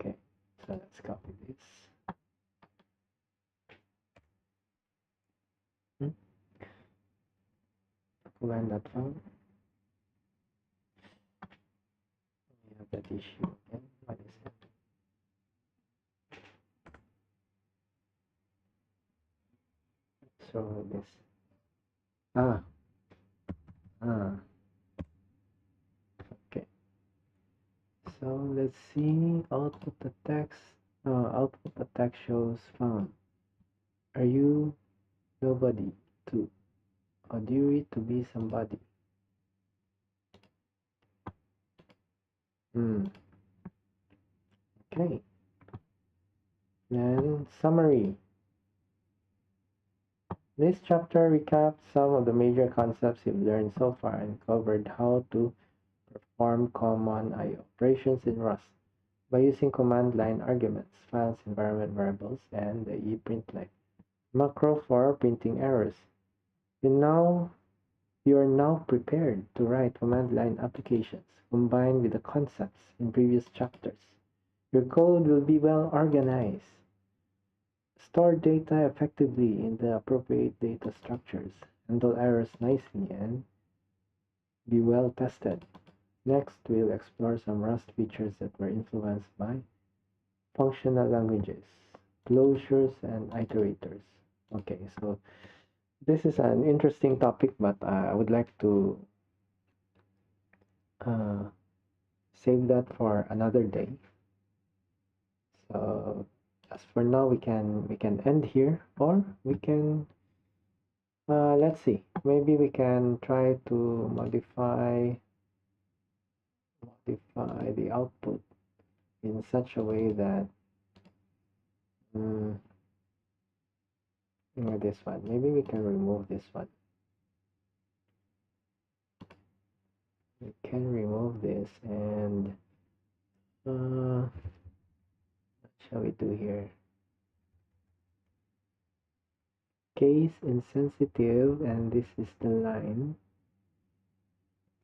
Okay, so let's copy this. Command.file. We have that issue again. What is it? So this. Okay. So let's see. Output the text. Output the text shows found. Are you nobody to, or do you read to be somebody? Okay. Then summary. This chapter recaps some of the major concepts you've learned so far and covered how to perform common I/O operations in Rust by using command line arguments, files, environment variables, and the ePrintLine macro for printing errors. You are now prepared to write command line applications combined with the concepts in previous chapters. Your code will be well organized. Store data effectively in the appropriate data structures, handle errors nicely, and be well tested. Next, we'll explore some Rust features that were influenced by functional languages, closures, and iterators. Okay, so this is an interesting topic, but I would like to save that for another day. So as for now, we can end here, or we can let's see. Maybe we can try to modify the output in such a way that this one. Maybe we can remove this one. We can remove this and what shall we do here? Case insensitive, and this is the line.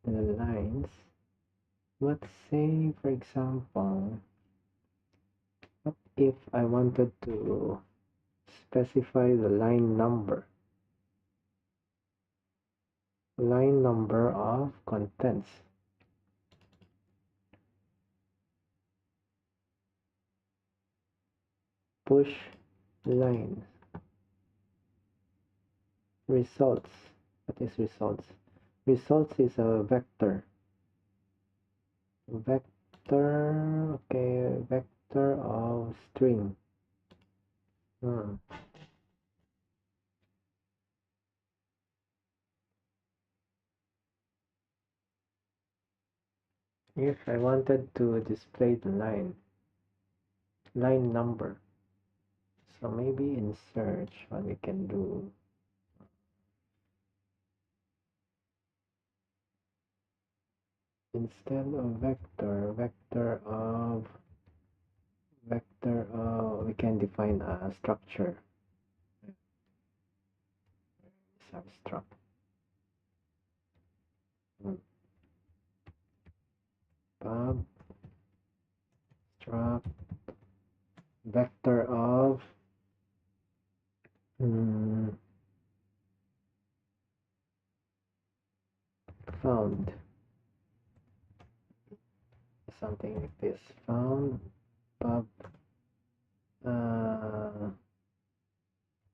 The lines. Let's say, for example, what if I wanted to specify the line number of contents? Push lines. Results. What is results? Results is a vector. Okay, vector of string. If I wanted to display the line number, so maybe in search, what we can do, instead of vector, we can define a structure. substruct. Pub struct vector of found, something like this. Found pub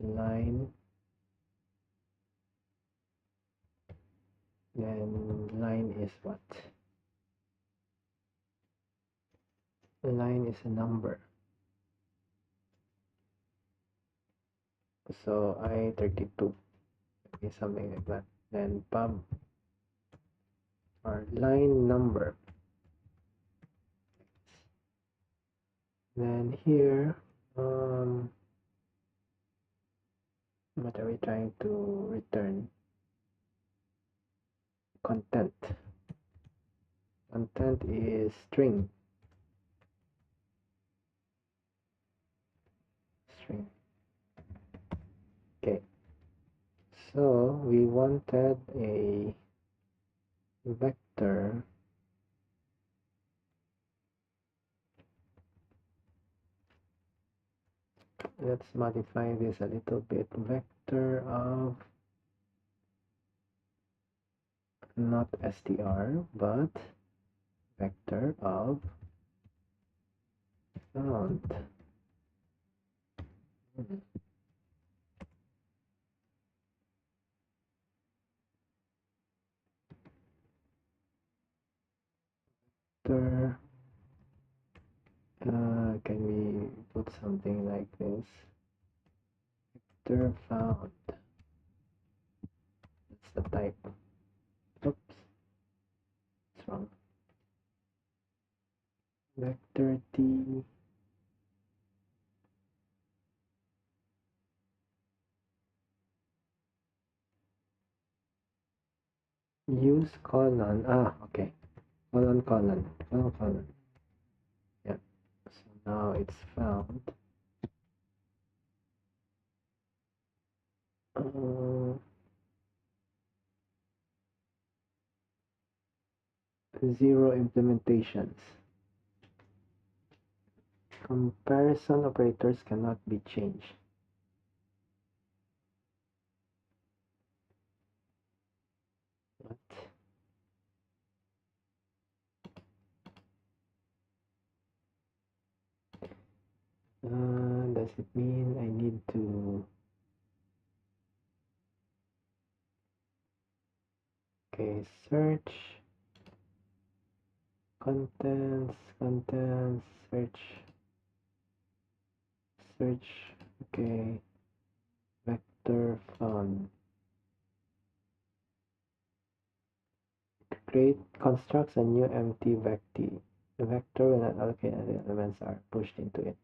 line, then line is what? Line is a number, so I32, okay, something like that. Then pub or line number. Then here, what are we trying to return? Content. Content is string. String. Okay. So we wanted a vector let's modify this a little bit. Vector of not str but vector of found. Vector, can we put something like this? Vector found. That's the type. Oops, it's wrong. Vector t use colon. Okay. Colon. Yeah. So now it's found. Zero implementations. Comparison operators cannot be changed. What? Does it mean I need to... Okay, search. Contents, search, okay. Vector found. Create, constructs a new empty vector. The vector will not allocate any elements are pushed into it.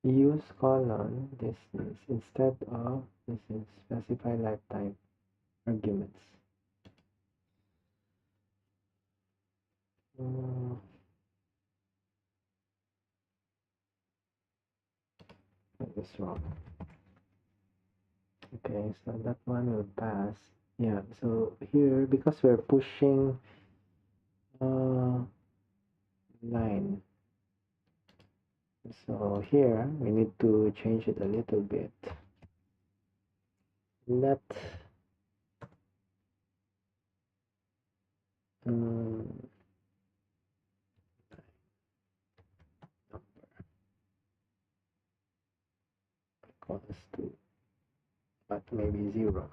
Use colon, this is, instead of, this is specify lifetime arguments. That is wrong. Okay, so that one will pass. Yeah, so here, because we're pushing line, so here we need to change it a little bit. Let number equals to, but maybe 0.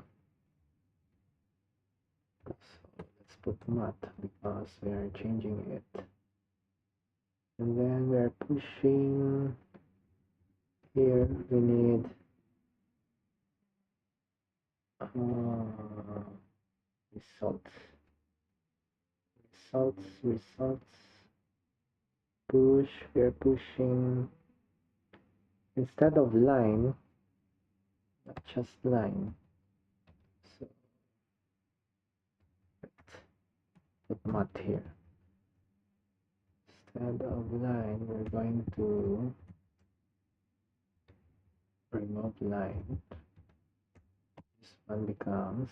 So let's put not because we are changing it. And then we're pushing here, we need results, push, we're pushing instead of line, not just line, so put mat here. Instead of line, we're going to remove line. This one becomes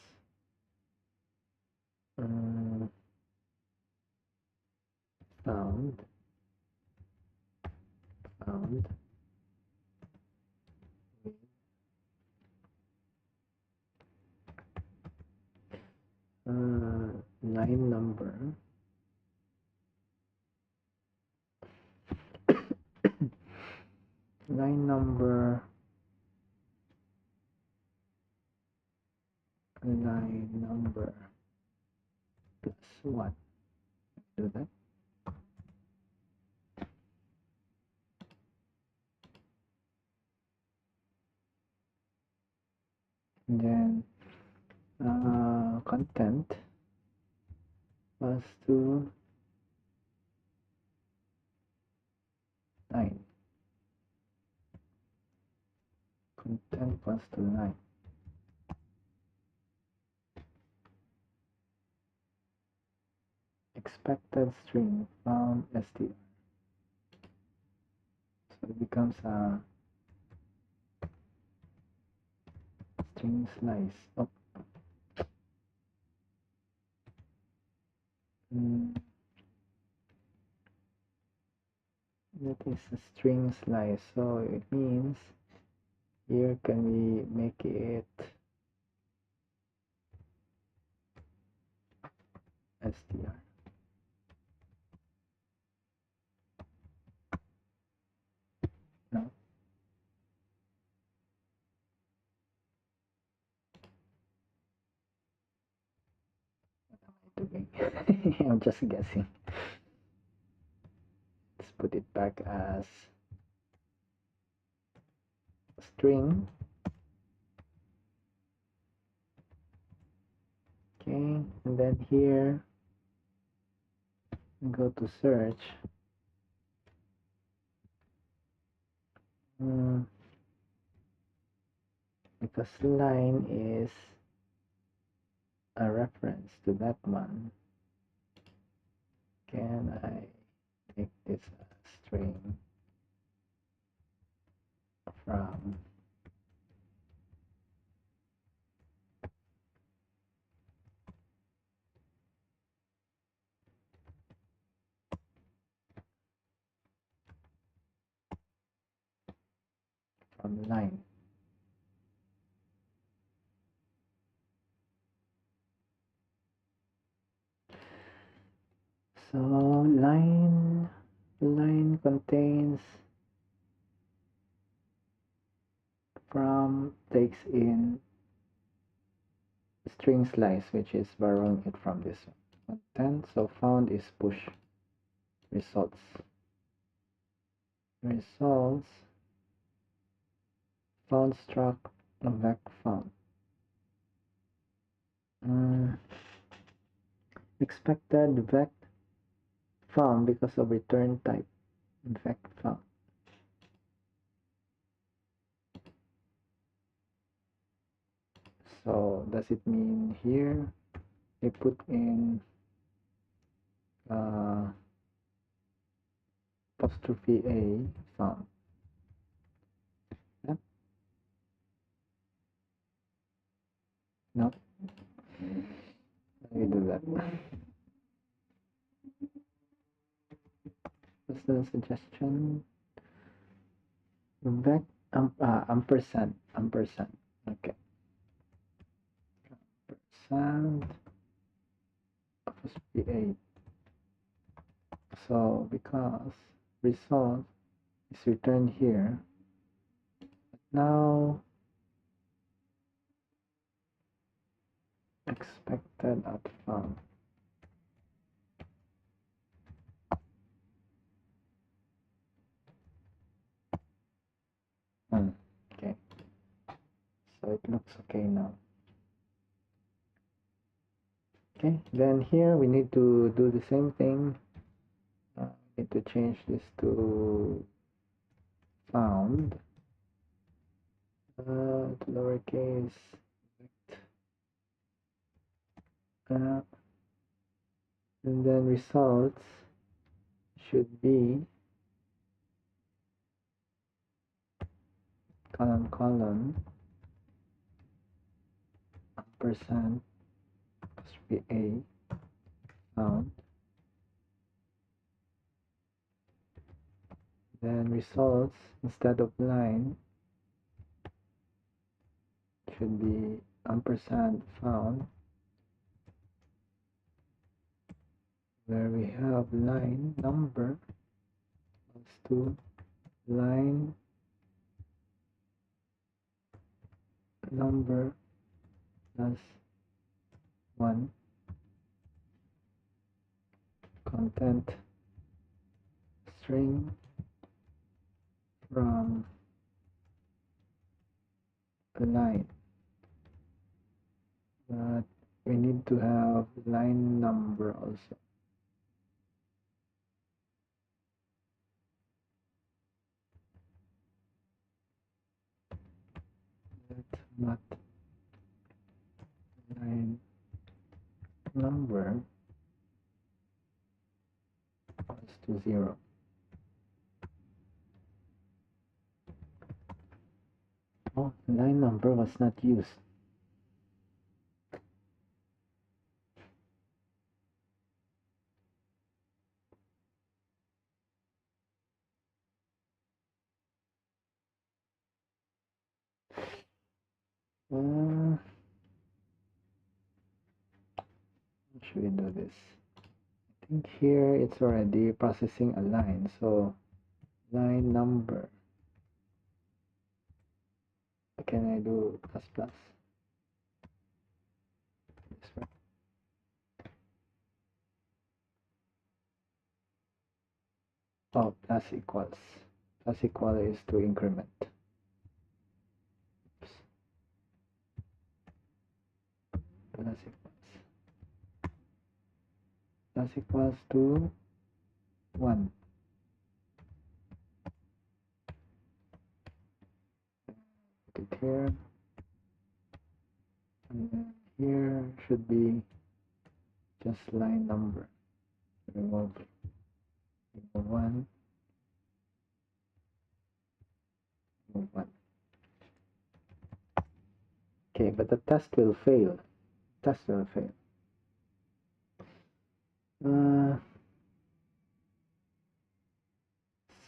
found 9 number line number plus 1. Do that. And then content was to 9. Content was to 9. Expected string from str. So it becomes a string slice. Oh. That is a string slice, so it means here can we make it str. No. What am I doing? I'm just guessing. Let's put it back as string. Okay, and then here go to search. Because line is a reference to that one, can I make this a string from line? So line contains from takes in string slice, which is borrowing it from this one. Content, so found is push results. Found struct vec found. Expected vec found because of return type vec found. So does it mean here they put in apostrophe a found? Yep. No. Let me do that. What's the suggestion? Vec ampersand. Okay. Ampersand apostrophe a. So because result is returned here, now expected at found. Okay, so it looks okay now. Okay, then here we need to do the same thing. Need to change this to found to lowercase and then results should be colon ampersand apostrophe a found, then results instead of line should be ampersand found, where we have line number equals to line number plus 1 content string from a line, but we need to have line number also. Let's not line number equals to 0. Oh, line number was not used. How should we do this? I think here it's already processing a line, so line number. Can I do plus plus? This one. Oh, plus equals. Plus equal is to increment. Oops. Plus equals. Plus equals to 1. Put it here. And then here should be just line number. Remove 1. Remove 1. Okay, but the test will fail. Test will fail.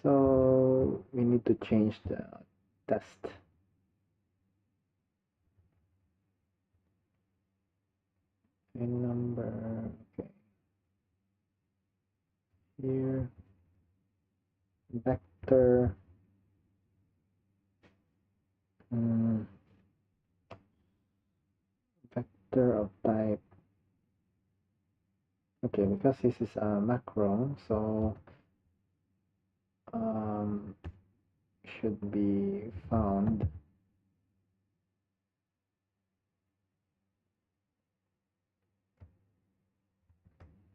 So we need to change the test. And number, okay. Here, vector, vector of type. Okay, because this is a macro, so should be found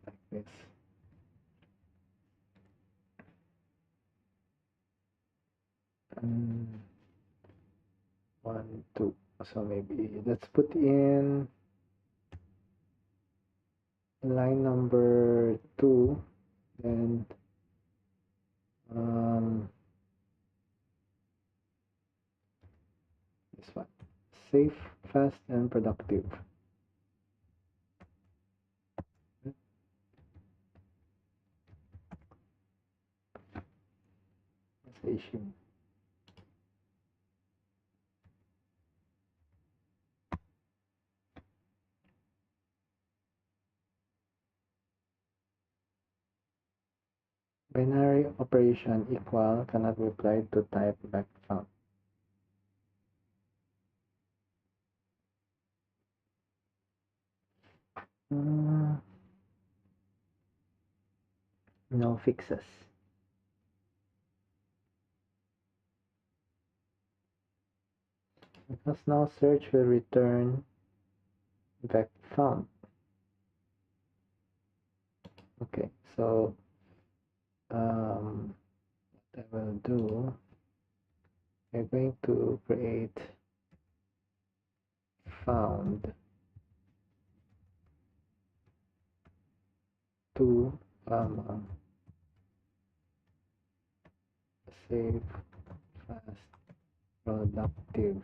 like this. One, two. So maybe let's put in line number 2, then this one. Safe, fast, and productive. That's the issue. Binary operation equal cannot be applied to type back found. No fixes. Because now search will return back found. Okay, so what I will do, we're going to create found to save fast productive.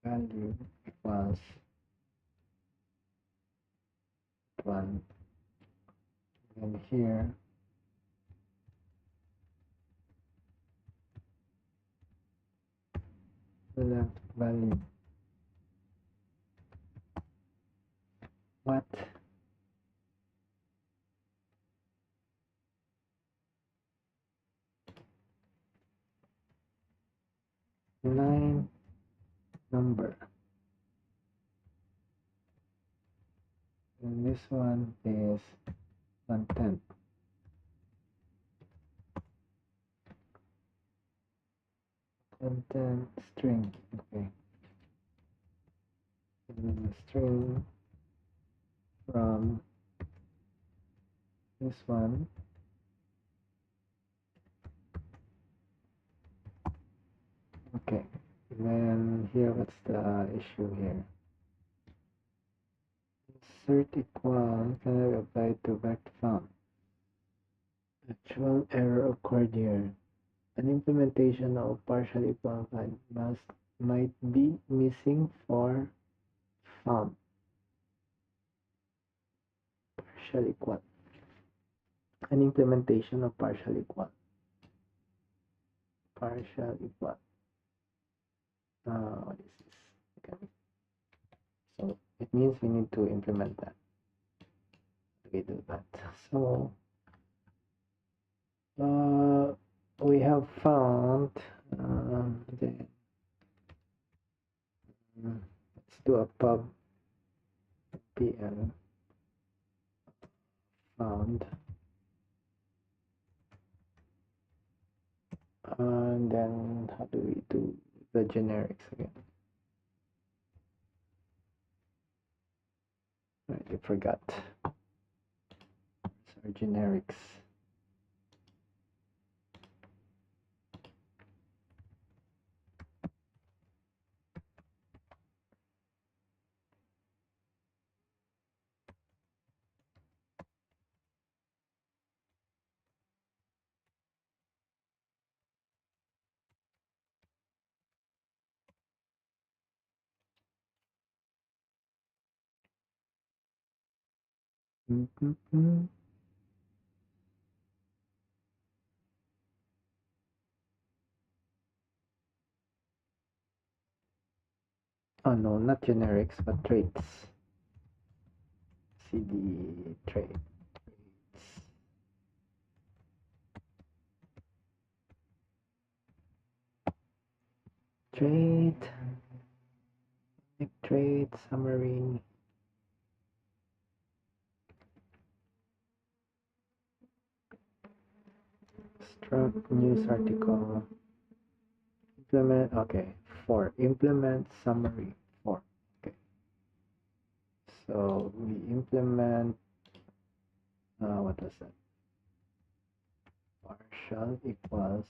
Value equals 1, and here left value what line number, and this one is content. Content string, okay. And string from this one, okay. And then here, what's the issue here? Insert equal can I apply to vect found. Actual error occurred here. An implementation of partially qualified might be missing for found. Partial equal. An implementation of partial equal. Partial equal. What is this? Okay. So it means we need to implement that. We do that. So we have found then let's do a pub pl found, and then how do we do the generics again? Right, I forgot. So generics. Oh no, not generics, but traits. CD traits. Trait summary. Struct news article. Implement, okay, 4. Implement summary 4. Okay. So we implement, what was that? Partial equals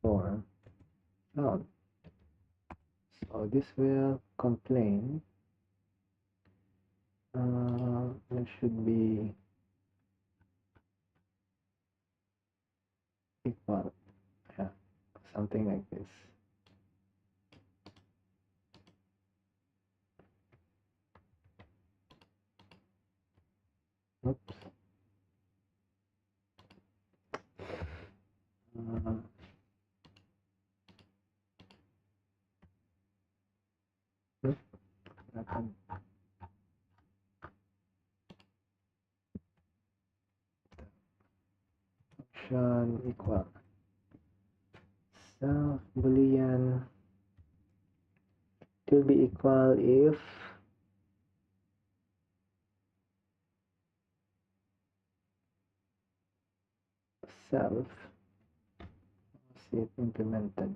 4. Oh, so this will contain, it should be equal, yeah, something like this. Oops. Function equal. So boolean will be equal if self, see it implemented,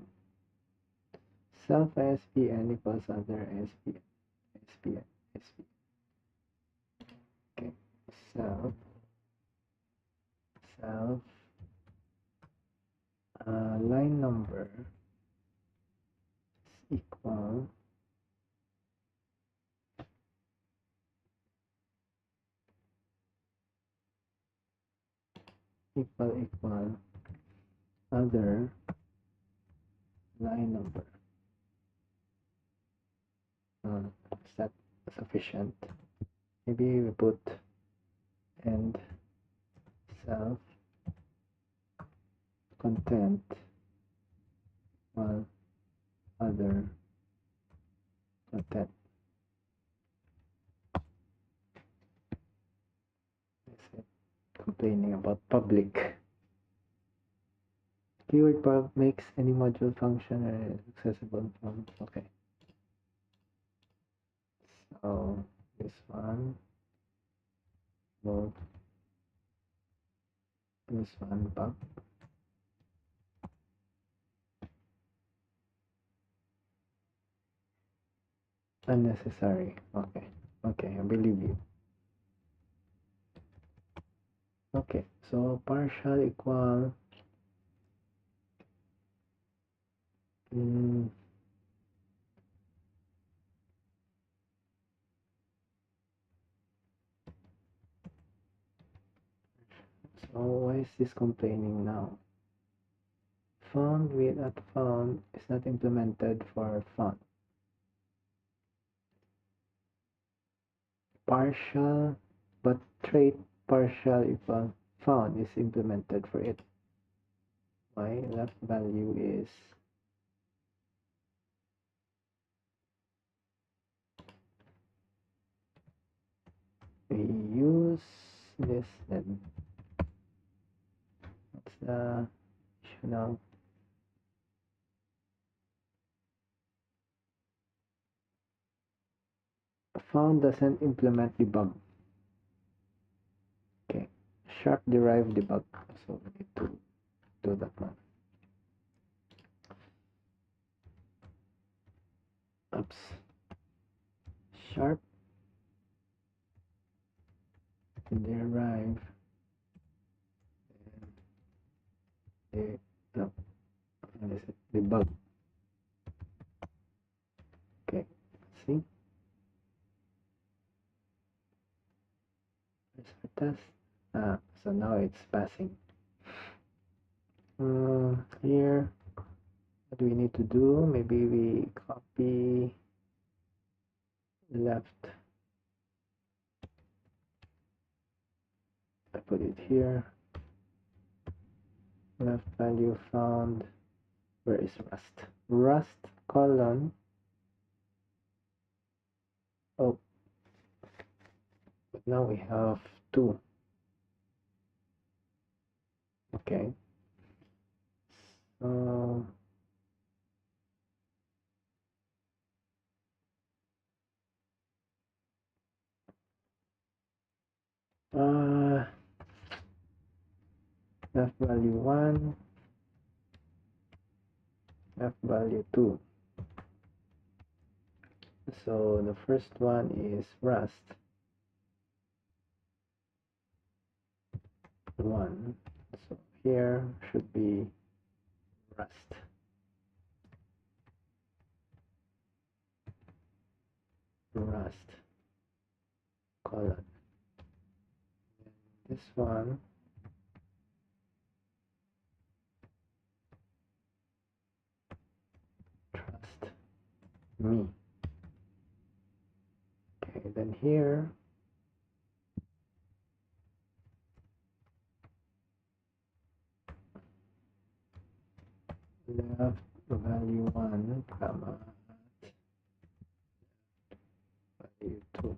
self SPN equals other SPN. Okay, self self line number is equal other line number. Is that sufficient? Maybe we put and self content while other content. Is it complaining about public? Keyword pub makes any module function accessible from, okay. So this one, move this one back. Unnecessary. Okay. Okay, I believe you. Okay, so partial equal so why is this complaining now? Found with at found is not implemented for found. Partial but trait partial equal found is implemented for it. Why left value is we use this then. What's the issue now? Found doesn't implement debug. Okay, sharp derived debug. So we need to do that one. Oops. Sharp derive no, what is it? Debug. Okay, see. There's our test. So now it's passing. Here, what do we need to do? Maybe we copy left. I put it here. Left value found. Where is rust? Rust colon. Oh, but now we have 2. Okay. So left value 1, left value 2. So the first one is rust 1. So here should be rust. Rust colon. This one trust me. Okay, then here left value 1 comma value 2.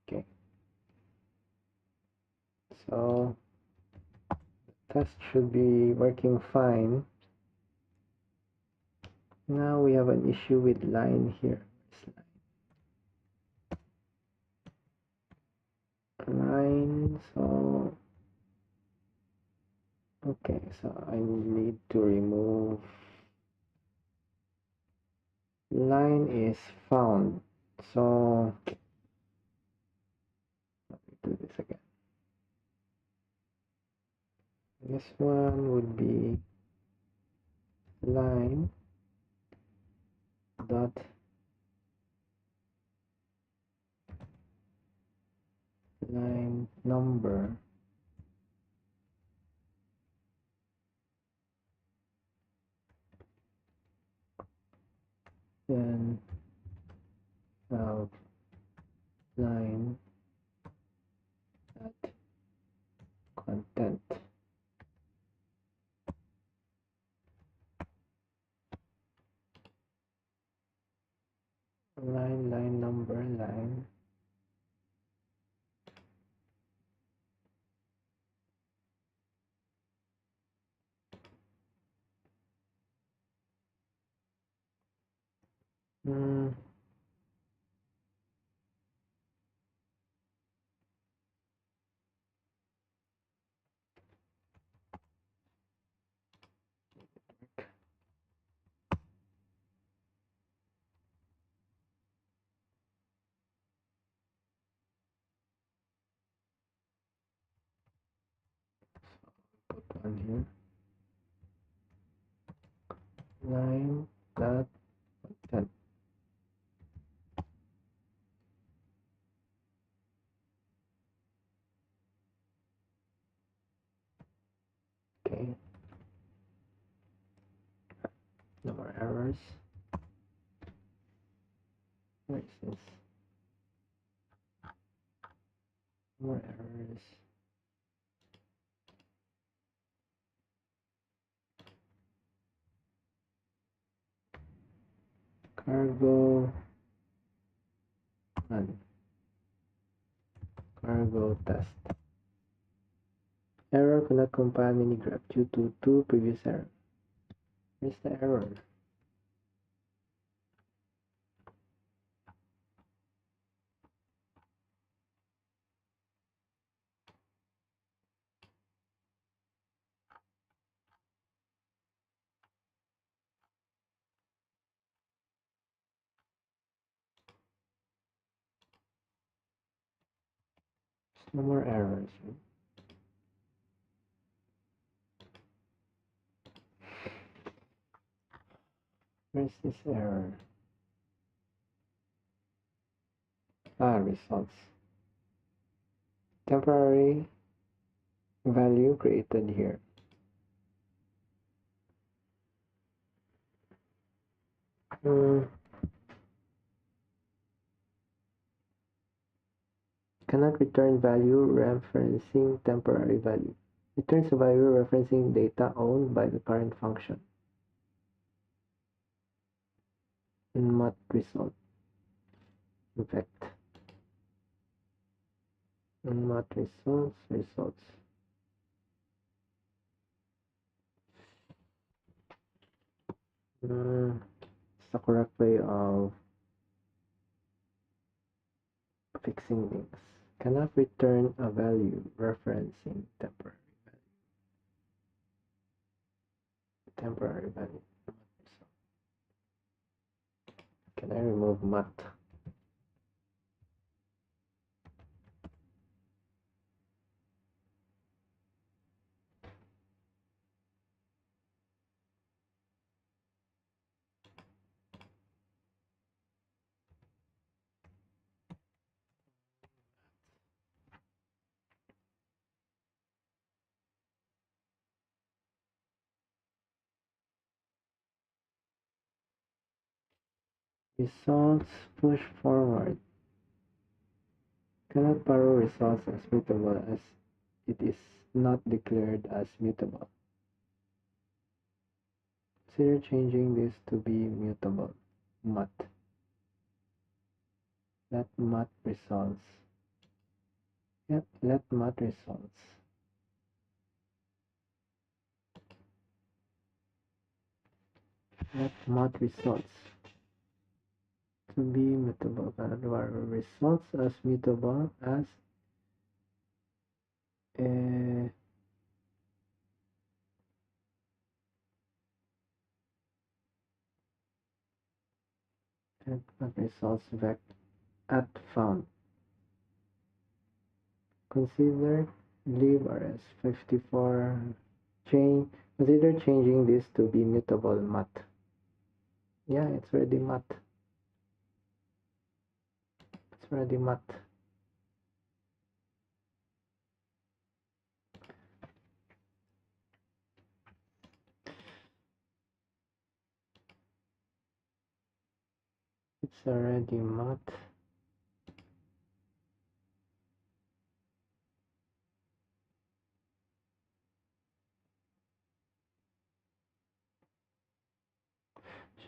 Okay, so the test should be working fine. Now we have an issue with line here. Line, so okay, so I need to remove line is found. So let me do this again. This one would be line dot line number then have line at content. Line number line mm, put one here. Line dot content. Okay. No more errors. Where is this? No more errors. Cargo run. Cargo test. Error cannot compile minigraph due to two previous errors. Where's the error? No more errors. Where's this error? Results. Temporary value created here. Cannot return value referencing temporary value. Returns a value referencing data owned by the current function. Not result. Vect. Not results. Results. It's the correct way of fixing things. Cannot return a value referencing temporary value. Temporary value. Can I remove mat? Results push forward. Cannot borrow results as mutable as it is not declared as mutable. Consider changing this to be mutable. Mut. Let mut results. Yep, let mut results. Let mut results to be mutable. Cannot borrow results as mutable as and results vec at found. Consider leave rs 54 Consider changing this to be mutable math. Yeah, it's already math. It's already math. It's already math.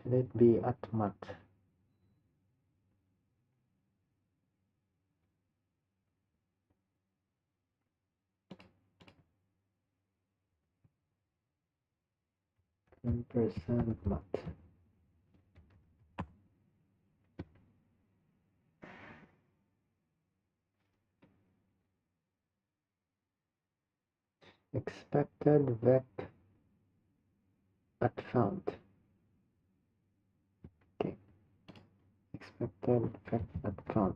Should it be at math? %, math. Expected vec at found. Okay. Expected vec at found.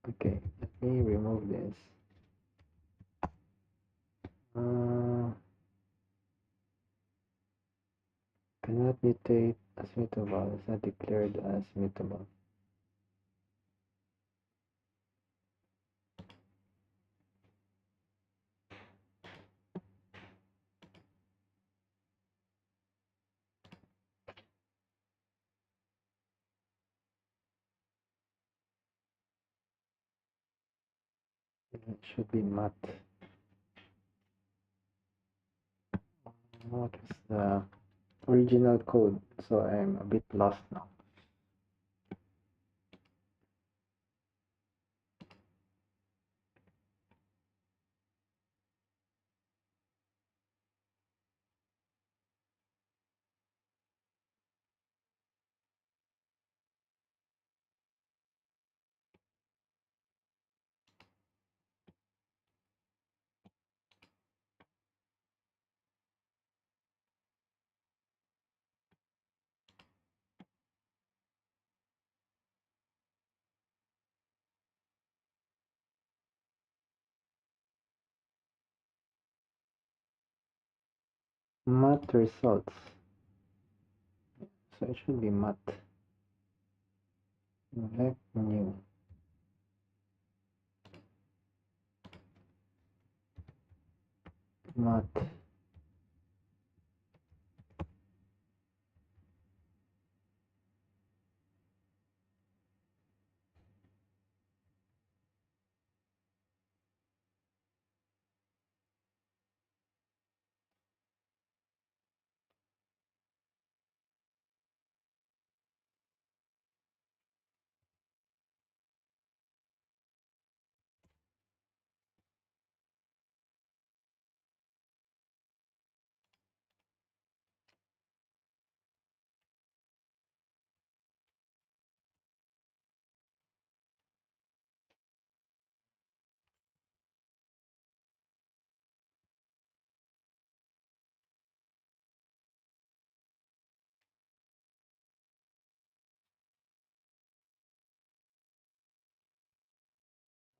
Okay, let me remove this. Cannot mutate as mutable. Is not declared as mutable. It should be math. What was the original code? So I'm a bit lost now. Math results. So it should be math. Vec new. Math.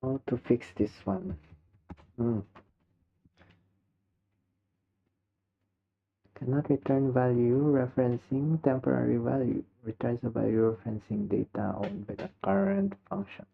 How to fix this one? Cannot return value referencing temporary value. Returns a value referencing data owned by the current function.